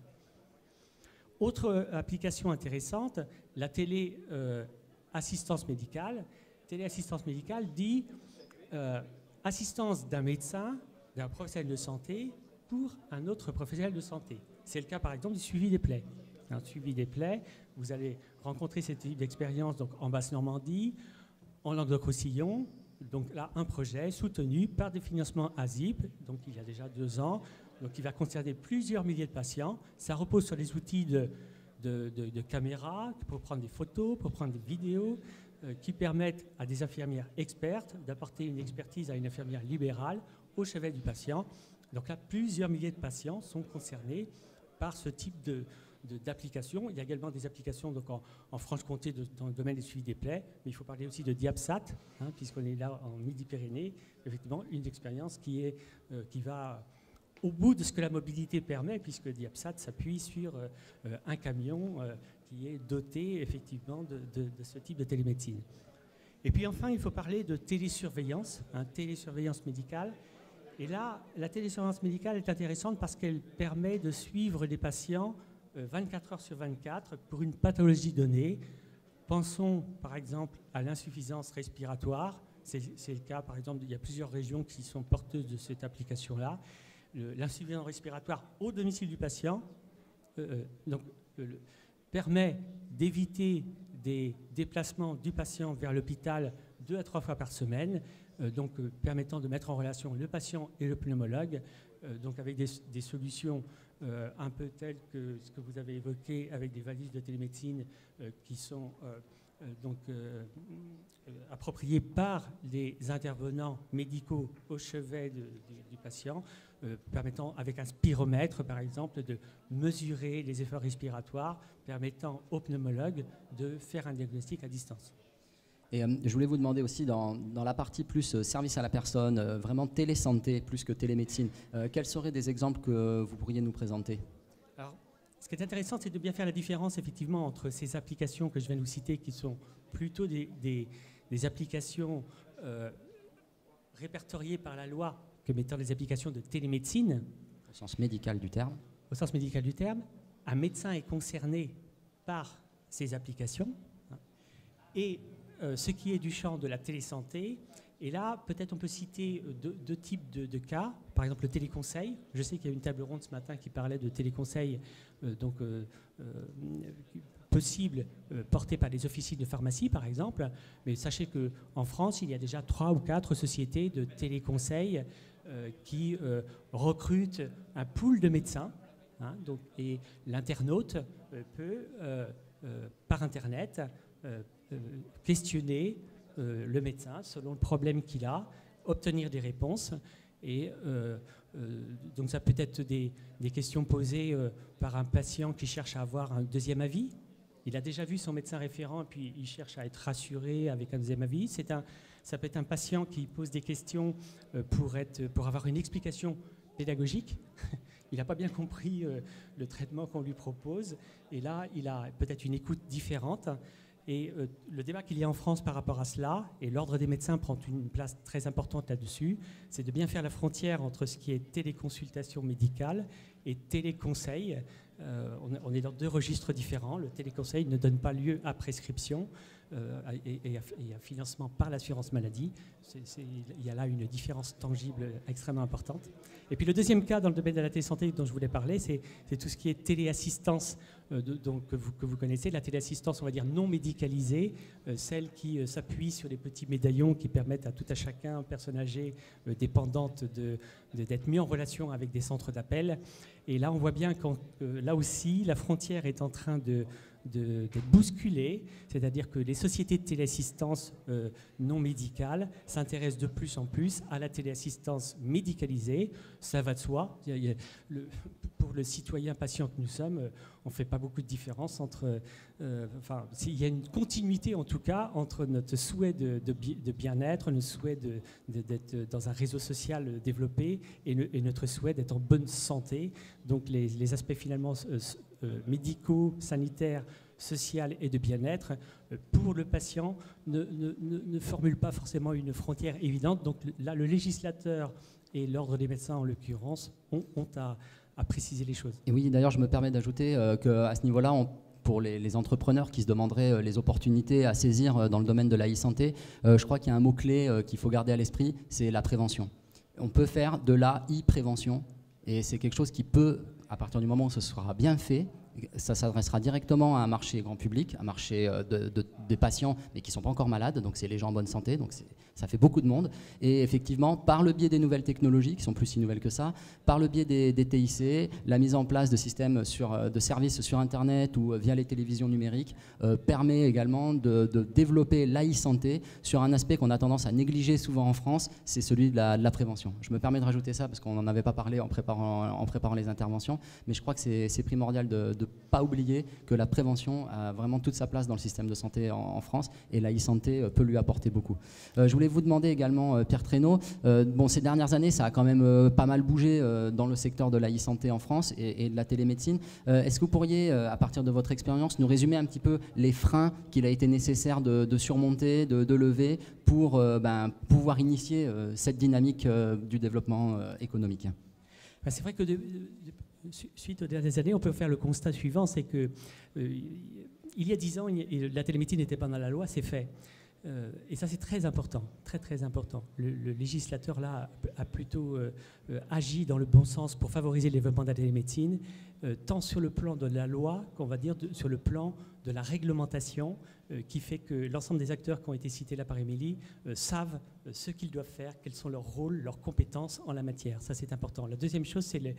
Autre application intéressante, la téléassistance médicale. Téléassistance médicale dit assistance d'un médecin, d'un professionnel de santé pour un autre professionnel de santé. C'est le cas par exemple du suivi des plaies. Un suivi des plaies, vous allez rencontrer ce type d'expérience donc en Basse-Normandie, en Languedoc-Roussillon. Donc là, un projet soutenu par des financements ASIP, donc il y a déjà 2 ans, donc il va concerner plusieurs milliers de patients. Ça repose sur des outils de caméra pour prendre des photos, pour prendre des vidéos, qui permettent à des infirmières expertes d'apporter une expertise à une infirmière libérale au chevet du patient. Donc là, plusieurs milliers de patients sont concernés par ce type d'application. Il y a également des applications donc en Franche-Comté dans le domaine du suivi des plaies, mais il faut parler aussi de Diabsat, puisqu'on est là en Midi-Pyrénées. Effectivement, une expérience qui va au bout de ce que la mobilité permet, puisque Diabsat s'appuie sur un camion qui est doté effectivement de ce type de télémédecine. Et puis enfin, il faut parler de télésurveillance, télésurveillance médicale. Et là, la télésurveillance médicale est intéressante parce qu'elle permet de suivre les patients 24 heures sur 24 pour une pathologie donnée. Pensons par exemple à l'insuffisance respiratoire. C'est le cas, par exemple, il y a plusieurs régions qui sont porteuses de cette application-là. L'insuffisance respiratoire au domicile du patient permet d'éviter des déplacements du patient vers l'hôpital 2 à 3 fois par semaine, permettant de mettre en relation le patient et le pneumologue, avec des solutions un peu telles que ce que vous avez évoqué avec des valises de télémédecine qui sont appropriées par les intervenants médicaux au chevet du patient, permettant avec un spiromètre par exemple de mesurer les efforts respiratoires, permettant au pneumologue de faire un diagnostic à distance. Et je voulais vous demander aussi, dans la partie plus service à la personne, vraiment télésanté plus que télémédecine, quels seraient des exemples que vous pourriez nous présenter? Alors, ce qui est intéressant, c'est de bien faire la différence effectivement entre ces applications que je viens de vous citer, qui sont plutôt des applications répertoriées par la loi comme étant des applications de télémédecine. Au sens médical du terme. Au sens médical du terme. Un médecin est concerné par ces applications. Et ce qui est du champ de la télésanté, et là, peut-être on peut citer deux types de cas. Par exemple, le téléconseil. Je sais qu'il y a une table ronde ce matin qui parlait de téléconseil possible porté par les officines de pharmacie, par exemple. Mais sachez qu'en France, il y a déjà 3 ou 4 sociétés de téléconseil qui recrutent un pool de médecins. Et l'internaute peut, par Internet, questionner le médecin selon le problème qu'il a, obtenir des réponses. Et donc ça peut être des questions posées par un patient qui cherche à avoir un deuxième avis. Il a déjà vu son médecin référent et puis il cherche à être rassuré avec un deuxième avis. Ça peut être un patient qui pose des questions pour avoir une explication pédagogique. Il n'a pas bien compris le traitement qu'on lui propose. Et là, il a peut-être une écoute différente. Et le débat qu'il y a en France par rapport à cela, et l'Ordre des médecins prend une place très importante là-dessus, c'est de bien faire la frontière entre ce qui est téléconsultation médicale et téléconseil. On est dans 2 registres différents. Le téléconseil ne donne pas lieu à prescription et à financement par l'assurance maladie. Il y a là une différence tangible extrêmement importante. Et puis le deuxième cas dans le domaine de la télésanté dont je voulais parler, c'est tout ce qui est téléassistance que vous connaissez, la téléassistance, on va dire, non médicalisée, celle qui s'appuie sur les petits médaillons qui permettent à tout à chacun, personne âgée dépendante, d'être mis en relation avec des centres d'appel. Et là, on voit bien que là aussi, la frontière est en train de bousculer, c'est-à-dire que les sociétés de téléassistance non médicales s'intéressent de plus en plus à la téléassistance médicalisée. Ça va de soi. Pour le citoyen patient que nous sommes, on ne fait pas beaucoup de différence entre... il y a une continuité en tout cas entre notre souhait de bien-être, notre souhait d'être dans un réseau social développé et notre souhait d'être en bonne santé. Donc les aspects finalement médicaux, sanitaires, social et de bien-être, pour le patient, ne formule pas forcément une frontière évidente. Donc là, le législateur et l'Ordre des médecins, en l'occurrence, ont à préciser les choses. Et oui, d'ailleurs, je me permets d'ajouter qu'à ce niveau-là, pour les entrepreneurs qui se demanderaient les opportunités à saisir dans le domaine de la e-santé, je crois qu'il y a un mot-clé qu'il faut garder à l'esprit, c'est la prévention. On peut faire de la e-prévention, et c'est quelque chose qui peut à partir du moment où ce sera bien fait, ça s'adressera directement à un marché grand public, un marché des patients, mais qui ne sont pas encore malades, donc c'est les gens en bonne santé, donc ça fait beaucoup de monde. Et effectivement, par le biais des nouvelles technologies, qui sont plus si nouvelles que ça, par le biais des TIC, la mise en place de systèmes de services sur Internet ou via les télévisions numériques permet également de développer l'e-santé sur un aspect qu'on a tendance à négliger souvent en France, c'est celui de la prévention. Je me permets de rajouter ça parce qu'on n'en avait pas parlé en préparant les interventions, mais je crois que c'est primordial de ne pas oublier que la prévention a vraiment toute sa place dans le système de santé en France, et l'e-santé peut lui apporter beaucoup. Je voulais vous demander également, Pierre Traîneau, ces dernières années, ça a quand même pas mal bougé dans le secteur de l'e-santé en France et de la télémédecine. Est-ce que vous pourriez, à partir de votre expérience, nous résumer un petit peu les freins qu'il a été nécessaire de surmonter, de lever pour pouvoir initier cette dynamique du développement économique? C'est vrai que suite aux dernières années, on peut faire le constat suivant, c'est que il y a 10 ans, la télémédecine n'était pas dans la loi, c'est fait. Et ça, c'est très important, très très important. Le législateur, là, a plutôt agi dans le bon sens pour favoriser le développement de la télémédecine, tant sur le plan de la loi qu'on va dire sur le plan de la réglementation, qui fait que l'ensemble des acteurs qui ont été cités là par Émilie savent ce qu'ils doivent faire, quels sont leurs rôles, leurs compétences en la matière. Ça, c'est important. La deuxième chose, c'est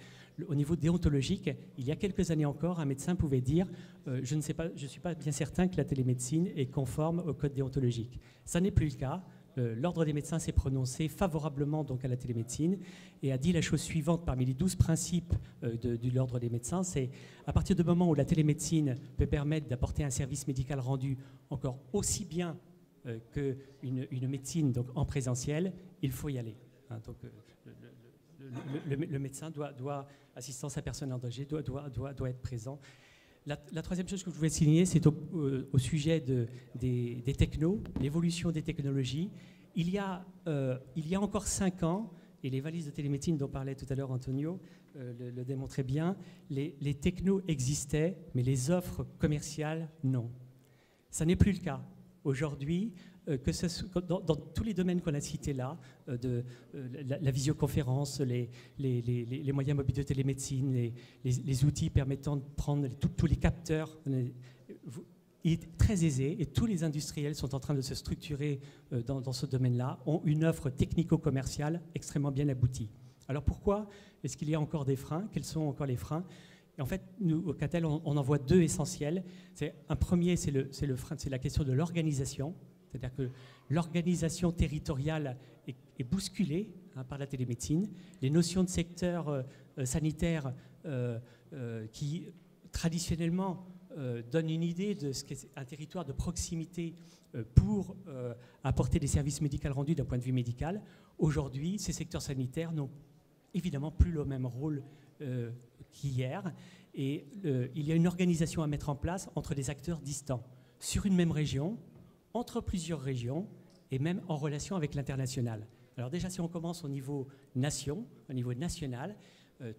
au niveau déontologique. Il y a quelques années encore, un médecin pouvait dire je ne suis pas bien certain que la télémédecine est conforme au code déontologique. Ça n'est plus le cas. L'Ordre des médecins s'est prononcé favorablement donc à la télémédecine et a dit la chose suivante parmi les 12 principes de l'Ordre des médecins, c'est à partir du moment où la télémédecine peut permettre d'apporter un service médical rendu encore aussi bien qu'une médecine donc en présentiel, il faut y aller. Donc, le médecin doit assistance à personne en danger, doit être présent. La troisième chose que je voulais souligner, c'est au sujet des technos, l'évolution des technologies. Il y a encore 5 ans, et les valises de télémédecine dont parlait tout à l'heure Antonio le démontraient bien, les technos existaient, mais les offres commerciales, non. Ça n'est plus le cas. Aujourd'hui, dans tous les domaines qu'on a cités là, la visioconférence, les moyens mobiles de télémédecine, les outils permettant de prendre tous les capteurs, il est très aisé et tous les industriels sont en train de se structurer dans ce domaine-là, ont une offre technico-commerciale extrêmement bien aboutie. Alors pourquoi est-ce qu'il y a encore des freins? Quels sont encore les freins? Et en fait, nous, au CATL, on en voit 2 essentiels. Un premier, c'est la question de l'organisation. C'est-à-dire que l'organisation territoriale est bousculée par la télémédecine. Les notions de secteur sanitaire qui, traditionnellement, donnent une idée de ce qu'est un territoire de proximité pour apporter des services médicaux rendus d'un point de vue médical. Aujourd'hui, ces secteurs sanitaires n'ont évidemment plus le même rôle qu'hier. Et il y a une organisation à mettre en place entre des acteurs distants, sur une même région, entre plusieurs régions et même en relation avec l'international. Alors déjà, si on commence au niveau nation, au niveau national,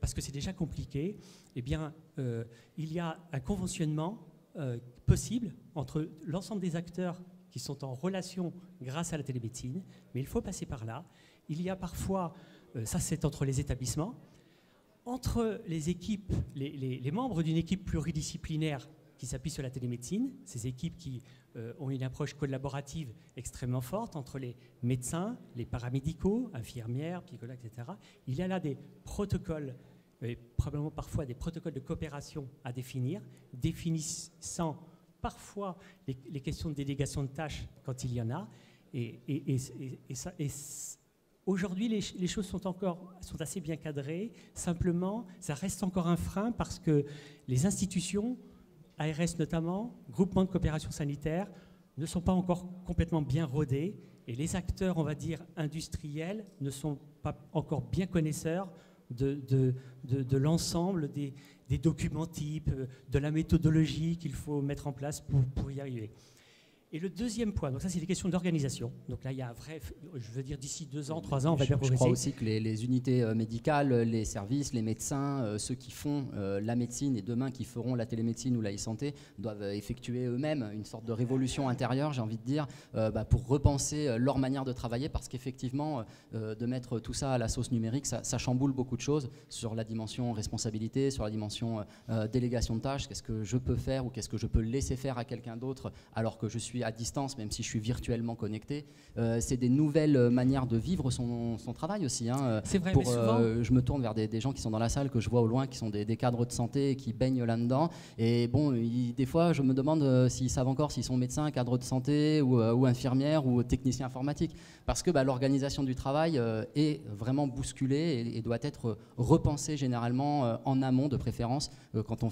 parce que c'est déjà compliqué, eh bien, il y a un conventionnement possible entre l'ensemble des acteurs qui sont en relation grâce à la télémédecine, mais il faut passer par là. Il y a parfois, ça c'est entre les établissements, entre les équipes, les membres d'une équipe pluridisciplinaire qui s'appuie sur la télémédecine, ces équipes qui ont une approche collaborative extrêmement forte entre les médecins, les paramédicaux, infirmières, psychologues, etc. Il y a là des protocoles, et probablement parfois des protocoles de coopération à définir, définissant parfois les questions de délégation de tâches quand il y en a. Aujourd'hui, les choses sont assez bien cadrées. Simplement, ça reste encore un frein parce que les institutions, ARS notamment, groupements de coopération sanitaire, ne sont pas encore complètement bien rodés et les acteurs, on va dire, industriels ne sont pas encore bien connaisseurs de l'ensemble des documents types, de la méthodologie qu'il faut mettre en place pour y arriver. Et le deuxième point, donc ça c'est des questions d'organisation. Donc là il y a un vrai, je veux dire d'ici 2 ans, 3 ans, on va bien progresser. Je crois aussi que les unités médicales, les services, les médecins, ceux qui font la médecine et demain qui feront la télémédecine ou la e-santé doivent effectuer eux-mêmes une sorte de révolution intérieure, j'ai envie de dire, pour repenser leur manière de travailler, parce qu'effectivement, de mettre tout ça à la sauce numérique, ça chamboule beaucoup de choses sur la dimension responsabilité, sur la dimension délégation de tâches, qu'est-ce que je peux faire ou qu'est-ce que je peux laisser faire à quelqu'un d'autre alors que je suis à distance, même si je suis virtuellement connecté. C'est des nouvelles manières de vivre son travail aussi. Hein. C'est vrai, mais souvent... Je me tourne vers des gens qui sont dans la salle, que je vois au loin, qui sont des cadres de santé, qui baignent là-dedans. Et bon, des fois, je me demande s'ils savent encore s'ils sont médecins, cadres de santé ou infirmières ou techniciens informatiques. Parce que l'organisation du travail est vraiment bousculée et doit être repensée généralement en amont, de préférence, quand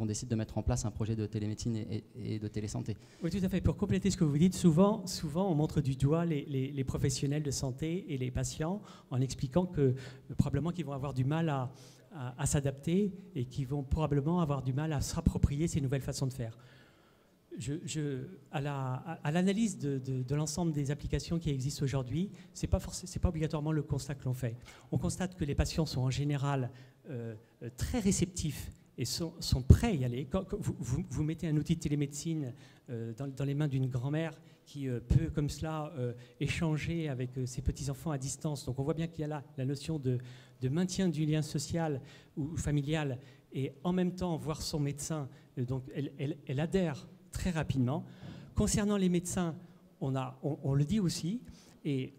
on décide de mettre en place un projet de télémédecine et de télésanté. Oui, tout à fait. Pour compléter ce que vous dites, souvent on montre du doigt les professionnels de santé et les patients en expliquant que probablement qu'ils vont avoir du mal à s'adapter et qu'ils vont probablement avoir du mal à se rapproprier ces nouvelles façons de faire. À l'analyse de l'ensemble des applications qui existent aujourd'hui, c'est pas obligatoirement le constat que l'on fait. On constate que les patients sont en général très réceptifs et sont prêts à y aller. Quand vous mettez un outil de télémédecine dans les mains d'une grand-mère qui peut comme cela échanger avec ses petits-enfants à distance, donc on voit bien qu'il y a là la notion de maintien du lien social ou familial et en même temps voir son médecin, donc elle adhère très rapidement. Concernant les médecins, on le dit aussi, et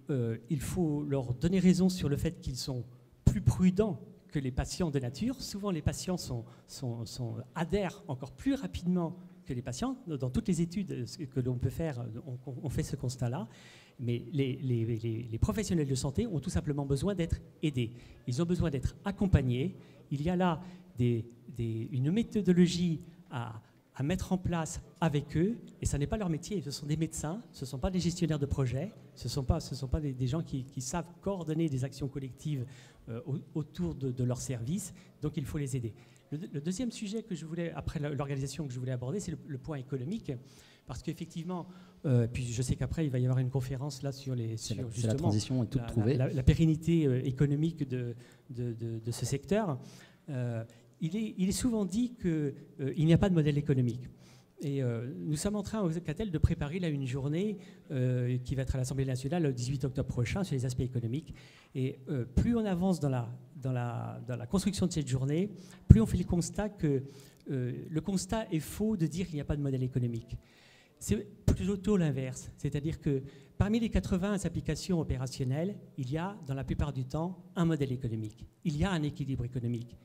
il faut leur donner raison sur le fait qu'ils sont plus prudents que les patients de nature. Souvent, les patients adhèrent encore plus rapidement que les patients. Dans toutes les études que l'on peut faire, on fait ce constat-là. Mais les professionnels de santé ont tout simplement besoin d'être aidés. Ils ont besoin d'être accompagnés. Il y a là une méthodologie à mettre en place avec eux, et ça n'est pas leur métier, ce sont des médecins, ce ne sont pas des gestionnaires de projets, ce ne sont pas des gens qui savent coordonner des actions collectives autour de leur service, donc il faut les aider. Le deuxième sujet que je voulais, après l'organisation que je voulais aborder, c'est le point économique, parce qu'effectivement, puis je sais qu'après il va y avoir une conférence là sur la transition est toute trouvée. La pérennité économique de ce secteur. Il est souvent dit qu'il n'y a pas de modèle économique. Et nous sommes en train, au CATEL, de préparer là, une journée qui va être à l'Assemblée nationale le 18 octobre prochain sur les aspects économiques. Et plus on avance dans la construction de cette journée, plus on fait le constat que le constat est faux de dire qu'il n'y a pas de modèle économique. C'est plutôt l'inverse. C'est-à-dire que parmi les 80 applications opérationnelles, il y a, dans la plupart du temps, un modèle économique. Il y a un équilibre économique.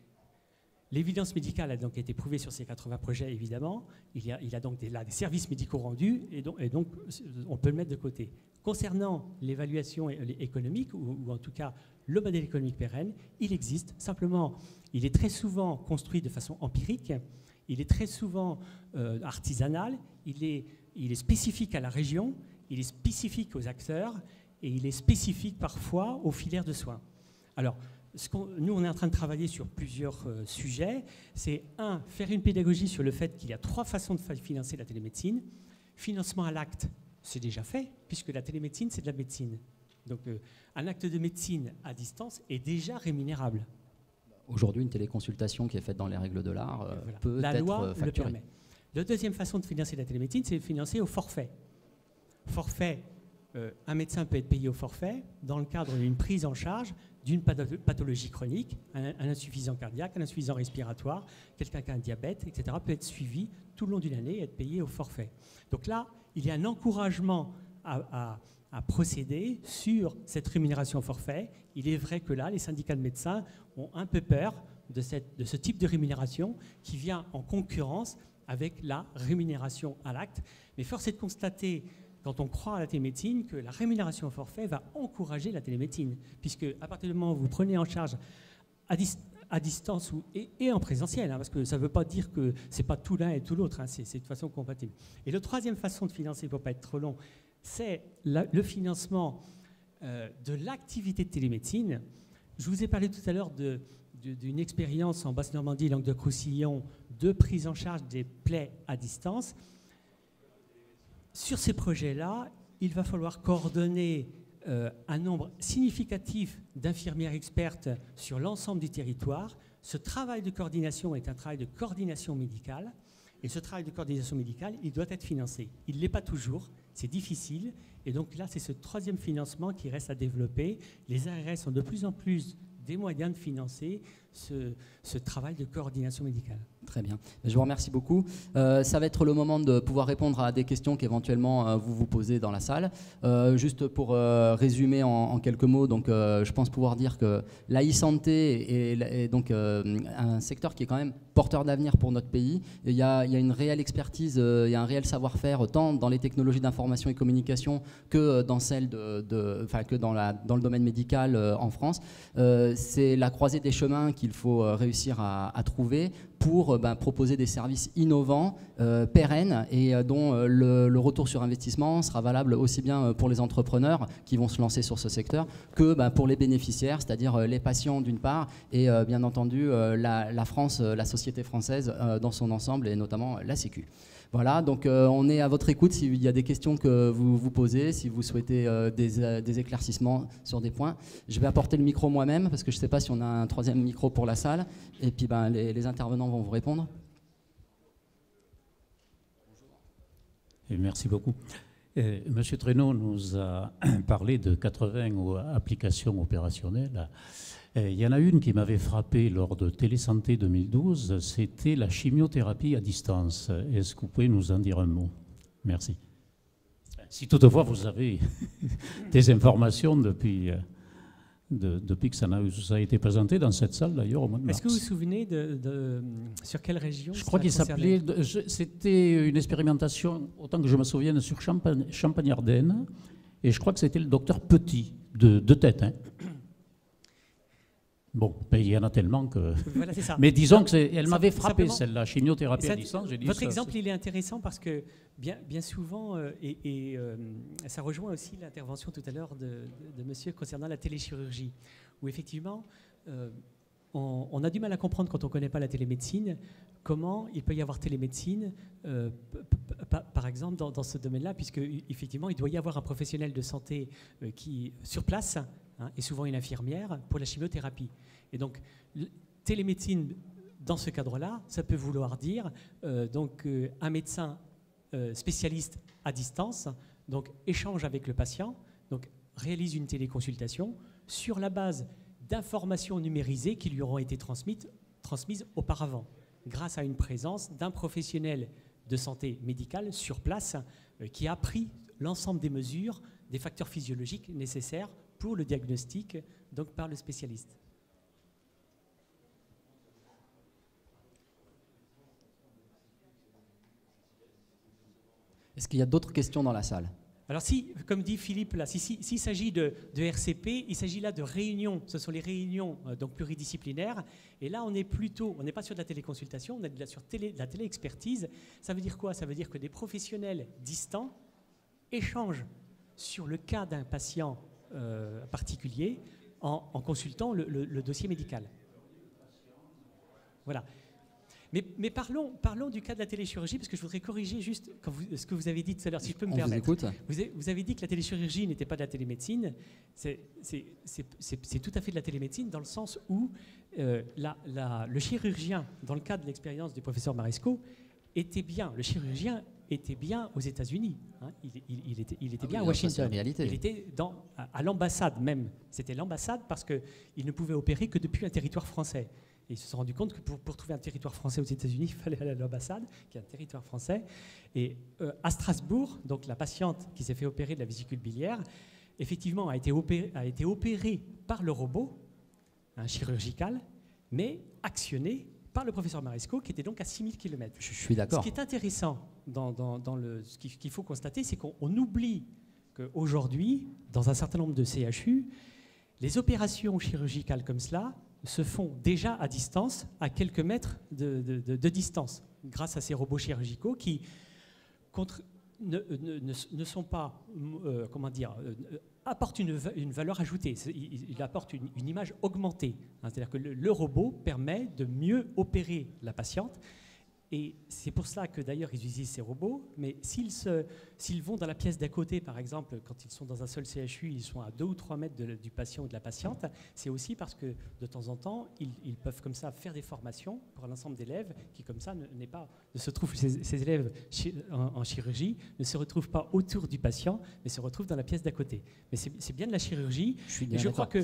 L'évidence médicale a donc été prouvée sur ces 80 projets, évidemment. Il y a donc des services médicaux rendus, et donc on peut le mettre de côté. Concernant l'évaluation économique, ou en tout cas le modèle économique pérenne, il existe. Simplement, il est très souvent construit de façon empirique, il est très souvent artisanal, il est spécifique à la région, il est spécifique aux acteurs, et il est spécifique parfois aux filières de soins. Alors, nous, on est en train de travailler sur plusieurs sujets. C'est faire une pédagogie sur le fait qu'il y a 3 façons de financer la télémédecine. Financement à l'acte, c'est déjà fait, puisque la télémédecine, c'est de la médecine. Donc, un acte de médecine à distance est déjà rémunérable. Aujourd'hui, une téléconsultation qui est faite dans les règles de l'art peut la être loi facturée. le permet. La deuxième façon de financer la télémédecine, c'est de financer au forfait. Forfait, un médecin peut être payé au forfait dans le cadre d'une prise en charge d'une pathologie chronique, un insuffisant cardiaque, un insuffisant respiratoire, quelqu'un qui a un diabète, etc., peut être suivi tout le long d'une année et être payé au forfait. Donc là, il y a un encouragement à procéder sur cette rémunération au forfait. Il est vrai que là, les syndicats de médecins ont un peu peur de ce type de rémunération qui vient en concurrence avec la rémunération à l'acte. Mais force est de constater, quand on croit à la télémédecine, que la rémunération au forfait va encourager la télémédecine, puisque à partir du moment où vous prenez en charge à distance et en présentiel, parce que ça ne veut pas dire que ce n'est pas tout l'un et tout l'autre, c'est de façon compatible. Et la troisième façon de financer, pour ne pas être trop long, c'est le financement de l'activité de télémédecine. Je vous ai parlé tout à l'heure d'une expérience en Basse-Normandie, Languedoc-Roussillon, de prise en charge des plaies à distance. sur ces projets-là, il va falloir coordonner un nombre significatif d'infirmières expertes sur l'ensemble du territoire. Ce travail de coordination est un travail de coordination médicale. Et ce travail de coordination médicale, il doit être financé. Il ne l'est pas toujours, c'est difficile. Et donc là, c'est ce troisième financement qui reste à développer. Les ARS ont de plus en plus des moyens de financer ce travail de coordination médicale. Très bien. Je vous remercie beaucoup. Ça va être le moment de pouvoir répondre à des questions qu'éventuellement vous vous posez dans la salle. Juste pour résumer en quelques mots, donc, je pense pouvoir dire que la e-santé est donc un secteur qui est quand même porteur d'avenir pour notre pays. Il y a une réelle expertise, il y a un réel savoir-faire tant dans les technologies d'information et communication que dans celle que dans le domaine médical en France. C'est la croisée des chemins qu'il faut réussir à trouver pour proposer des services innovants, pérennes et dont le retour sur investissement sera valable aussi bien pour les entrepreneurs qui vont se lancer sur ce secteur que pour les bénéficiaires, c'est-à-dire les patients d'une part et bien entendu la France, la société française dans son ensemble et notamment la Sécu. Voilà, donc on est à votre écoute s'il y a des questions que vous vous posez, si vous souhaitez des éclaircissements sur des points. Je vais apporter le micro moi-même parce que je ne sais pas si on a un troisième micro pour la salle. Et puis les intervenants vont vous répondre. Et merci beaucoup. Monsieur Traîneau nous a parlé de 80 applications opérationnelles. Il y en a une qui m'avait frappé lors de Télésanté 2012, c'était la chimiothérapie à distance. Est-ce que vous pouvez nous en dire un mot? Merci. Si toutefois vous avez des informations depuis que ça a été présenté dans cette salle d'ailleurs au mois de mars. Est-ce que vous vous souvenez sur quelle région? Je crois qu'il s'appelait, c'était une expérimentation, autant que je me souvienne, sur Champagne-Ardenne, et je crois que c'était le docteur Petit, de tête. Hein. Bon, il y en a tellement que... Voilà, c'est ça. Mais disons qu'elle m'avait frappé, celle-là, chimiothérapie à distance. Votre exemple, il est intéressant parce que bien souvent, ça rejoint aussi l'intervention tout à l'heure de monsieur concernant la téléchirurgie, où effectivement, on a du mal à comprendre quand on ne connaît pas la télémédecine, comment il peut y avoir télémédecine, par exemple, dans ce domaine-là, puisque effectivement, il doit y avoir un professionnel de santé qui sur place, et souvent une infirmière, pour la chimiothérapie. Et donc, télémédecine, dans ce cadre-là, ça peut vouloir dire un médecin spécialiste à distance, donc échange avec le patient, donc réalise une téléconsultation sur la base d'informations numérisées qui lui auront été transmises auparavant, grâce à une présence d'un professionnel de santé médicale sur place qui a pris l'ensemble des mesures, des facteurs physiologiques nécessaires pour le diagnostic, donc par le spécialiste. Est-ce qu'il y a d'autres questions dans la salle? Alors si, comme dit Philippe, là, s'il s'agit de RCP, il s'agit là de réunions, ce sont les réunions donc pluridisciplinaires, et là on n'est pas sur de la téléconsultation, on est sur de la téléexpertise. Ça veut dire quoi? Ça veut dire que des professionnels distants échangent sur le cas d'un patient particulier en consultant le dossier médical. Voilà. Mais parlons du cas de la téléchirurgie, parce que je voudrais corriger juste ce que vous avez dit tout à l'heure, si je peux me permettre. Vous avez dit que la téléchirurgie n'était pas de la télémédecine. C'est tout à fait de la télémédecine, dans le sens où le chirurgien, dans le cas de l'expérience du professeur Maresco, le chirurgien était bien aux États-Unis. Hein. Il était bien à Washington. Il était à l'ambassade même. C'était l'ambassade parce qu'il ne pouvait opérer que depuis un territoire français. Et ils se sont rendus compte que pour trouver un territoire français aux États-Unis, il fallait aller à l'ambassade, qui est un territoire français. Et à Strasbourg, donc la patiente qui s'est fait opérer de la vésicule biliaire, effectivement a été opérée par le robot chirurgical, mais actionné par le professeur Maresco, qui était donc à 6000 km. Je suis d'accord. Ce qui est intéressant ce qu'il faut constater, c'est qu'on oublie qu'aujourd'hui, dans un certain nombre de CHU, les opérations chirurgicales comme cela se font déjà à distance, à quelques mètres de distance, grâce à ces robots chirurgicaux qui ne sont pas, apportent une valeur ajoutée. Il apporte une image augmentée. C'est-à-dire que le robot permet de mieux opérer la patiente Et c'est pour cela que d'ailleurs ils utilisent ces robots, mais s'ils vont dans la pièce d'à côté, par exemple, quand ils sont dans un seul CHU, ils sont à 2 ou 3 mètres du patient ou de la patiente, c'est aussi parce que de temps en temps, ils peuvent comme ça faire des formations pour l'ensemble d'élèves qui comme ça ces élèves en chirurgie ne se retrouvent pas autour du patient, mais se retrouvent dans la pièce d'à côté. Mais c'est bien de la chirurgie. Je crois que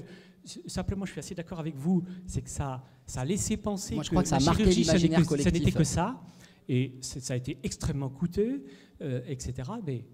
simplement, je suis assez d'accord avec vous, c'est que ça a laissé penser Moi, je crois que ça a la marqué chirurgie, l'imaginaire ça collectif. n'était que ça, et ça a été extrêmement coûteux, etc. Mais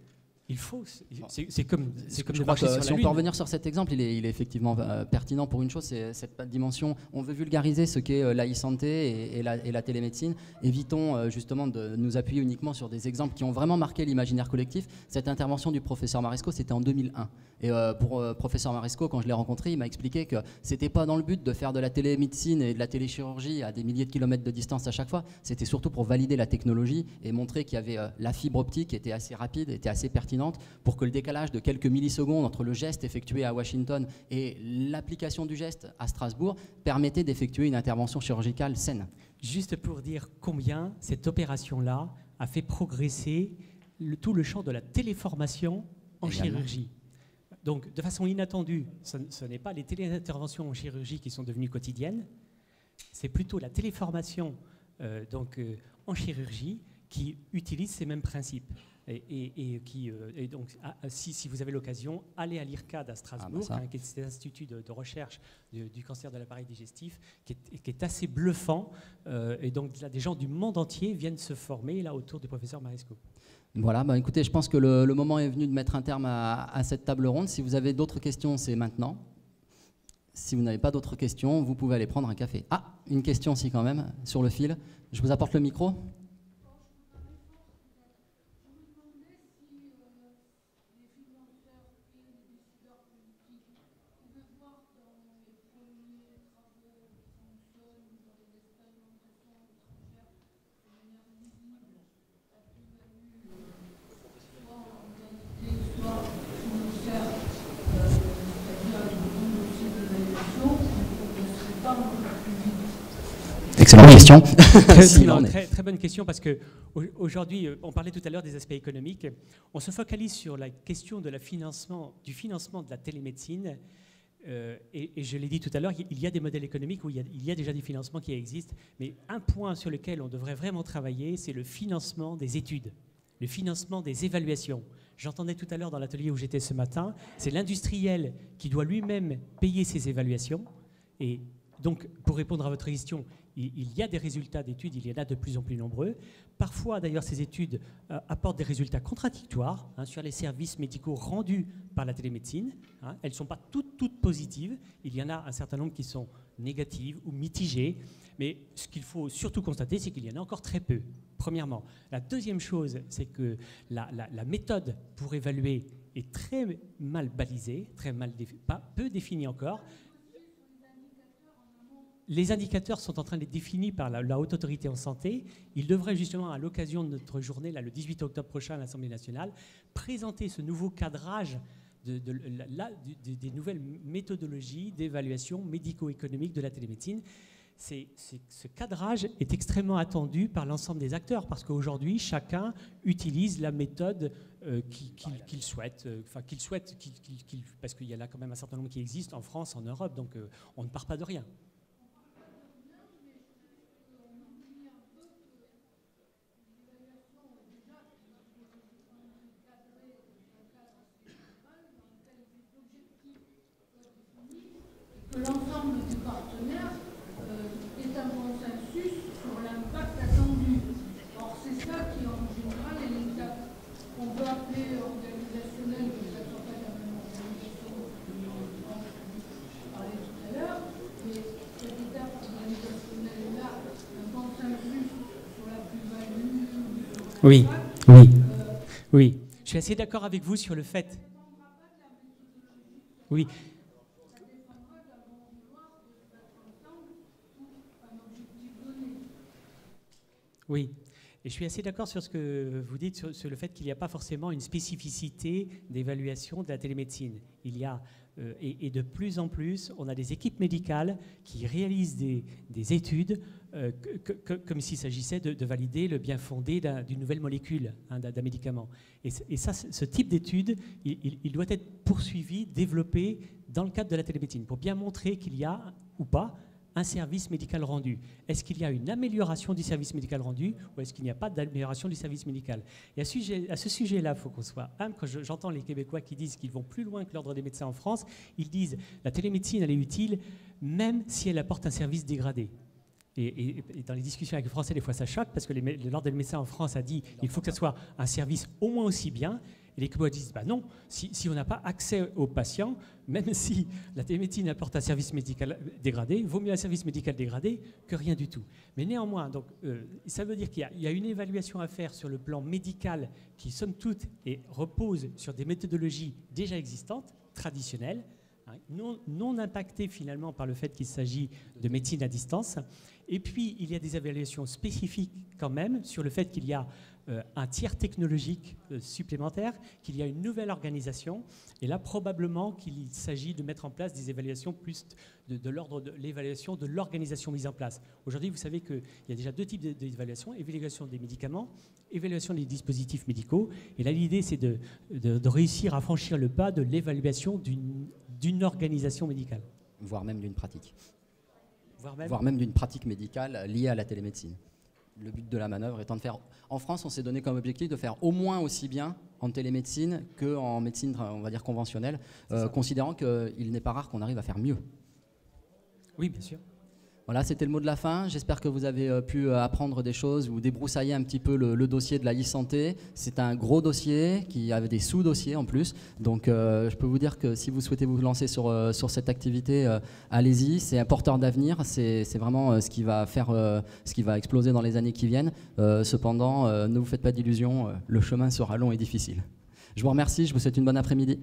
il faut, c'est comme Je crois que si on peut revenir sur cet exemple, il est effectivement pertinent pour une chose, c'est cette dimension. On veut vulgariser ce qu'est l'e-santé et la télémédecine. Évitons justement de nous appuyer uniquement sur des exemples qui ont vraiment marqué l'imaginaire collectif. Cette intervention du professeur Maresco, c'était en 2001. Et pour professeur Maresco, quand je l'ai rencontré, il m'a expliqué que c'était pas dans le but de faire de la télémédecine et de la téléchirurgie à des milliers de kilomètres de distance à chaque fois. C'était surtout pour valider la technologie et montrer qu'il y avait la fibre optique qui était assez rapide, était assez pertinente, pour que le décalage de quelques millisecondes entre le geste effectué à Washington et l'application du geste à Strasbourg permettait d'effectuer une intervention chirurgicale saine. Juste pour dire combien cette opération-là a fait progresser tout le champ de la téléformation en chirurgie. Donc, de façon inattendue, ce n'est pas les téléinterventions en chirurgie qui sont devenues quotidiennes, c'est plutôt la téléformation en chirurgie qui utilise ces mêmes principes. Et donc, si vous avez l'occasion, allez à l'IRCAD à Strasbourg, qui est cet institut de recherche du cancer de l'appareil digestif, qui est assez bluffant. Et donc, là, des gens du monde entier viennent se former là autour du professeur Maresco. Voilà, écoutez, je pense que le moment est venu de mettre un terme à cette table ronde. Si vous avez d'autres questions, c'est maintenant. Si vous n'avez pas d'autres questions, vous pouvez aller prendre un café. Ah, une question aussi quand même, sur le fil. Je vous apporte le micro. Excellente question. Très bonne question, parce qu'aujourd'hui, on parlait tout à l'heure des aspects économiques. On se focalise sur la question du financement de la télémédecine. Et je l'ai dit tout à l'heure, il y a des modèles économiques où il y a déjà des financements qui existent. Mais un point sur lequel on devrait vraiment travailler, c'est le financement des études, le financement des évaluations. J'entendais tout à l'heure dans l'atelier où j'étais ce matin, c'est l'industriel qui doit lui-même payer ses évaluations. Et donc, pour répondre à votre question, il y a des résultats d'études, il y en a de plus en plus nombreux. Parfois, d'ailleurs, ces études apportent des résultats contradictoires sur les services médicaux rendus par la télémédecine. Elles ne sont pas toutes positives. Il y en a un certain nombre qui sont négatives ou mitigées. Mais ce qu'il faut surtout constater, c'est qu'il y en a encore très peu, premièrement. La deuxième chose, c'est que la méthode pour évaluer est très mal balisée, peu définie encore. Les indicateurs sont en train d'être définis par la Haute Autorité en Santé. Ils devraient justement, à l'occasion de notre journée, le 18 octobre prochain à l'Assemblée nationale, présenter ce nouveau cadrage des nouvelles méthodologies d'évaluation médico-économique de la télémédecine. Ce cadrage est extrêmement attendu par l'ensemble des acteurs, parce qu'aujourd'hui, chacun utilise la méthode qu'il souhaite, parce qu'il y en a quand même un certain nombre qui existent en France, en Europe, donc on ne part pas de rien. L'ensemble des partenaires est un consensus sur l'impact attendu. Or, c'est ça qui, en général, est l'étape qu'on peut appeler organisationnelle, mais ça ne soit pas la même organisation dont on parlait tout à l'heure. Mais cette étape organisationnelle-là, un consensus sur la plus-value, sur l'impact. Oui. Je suis assez d'accord avec vous sur le fait. Oui. Oui, et je suis assez d'accord sur ce que vous dites, sur le fait qu'il n'y a pas forcément une spécificité d'évaluation de la télémédecine. Il y a Et de plus en plus, on a des équipes médicales qui réalisent des études comme s'il s'agissait de valider le bien fondé d'une nouvelle molécule, d'un médicament. Et ça, ce type d'étude, il doit être poursuivi, développé dans le cadre de la télémédecine, pour bien montrer qu'il y a, ou pas, un service médical rendu. Est-ce qu'il y a une amélioration du service médical rendu ou est-ce qu'il n'y a pas d'amélioration du service médical? Et à ce sujet-là, il faut qu'on soit humble. Quand j'entends les Québécois qui disent qu'ils vont plus loin que l'Ordre des médecins en France, ils disent la télémédecine, elle est utile même si elle apporte un service dégradé. Et dans les discussions avec les Français, des fois ça choque parce que l'Ordre des médecins en France a dit qu'il faut que ce soit un service au moins aussi bien. Et les Québécois disent, bah non, si on n'a pas accès aux patients, même si la télémédecine apporte un service médical dégradé, vaut mieux un service médical dégradé que rien du tout. Mais néanmoins, donc, ça veut dire qu'il y a une évaluation à faire sur le plan médical qui, somme toute, repose sur des méthodologies déjà existantes, traditionnelles, non impactées finalement par le fait qu'il s'agit de médecine à distance. Et puis, il y a des évaluations spécifiques quand même sur le fait qu'il y a un tiers technologique supplémentaire, qu'il y a une nouvelle organisation. Et là, probablement qu'il s'agit de mettre en place des évaluations plus de l'ordre de l'évaluation de l'organisation mise en place. Aujourd'hui, vous savez qu'il y a déjà deux types d'évaluation, évaluation des médicaments, évaluation des dispositifs médicaux. Et là, l'idée, c'est de réussir à franchir le pas de l'évaluation d'une organisation médicale. Voire même d'une pratique. Voire même d'une pratique médicale liée à la télémédecine. Le but de la manœuvre étant de faire... En France, on s'est donné comme objectif de faire au moins aussi bien en télémédecine qu'en médecine, on va dire, conventionnelle, considérant qu'il n'est pas rare qu'on arrive à faire mieux. Oui, bien sûr. Voilà, c'était le mot de la fin. J'espère que vous avez pu apprendre des choses ou débroussailler un petit peu le dossier de la e-santé. C'est un gros dossier qui avait des sous-dossiers en plus. Donc, je peux vous dire que si vous souhaitez vous lancer sur cette activité, allez-y. C'est un porteur d'avenir. C'est vraiment ce qui va faire, ce qui va exploser dans les années qui viennent. Cependant, ne vous faites pas d'illusions. Le chemin sera long et difficile. Je vous remercie. Je vous souhaite une bonne après-midi.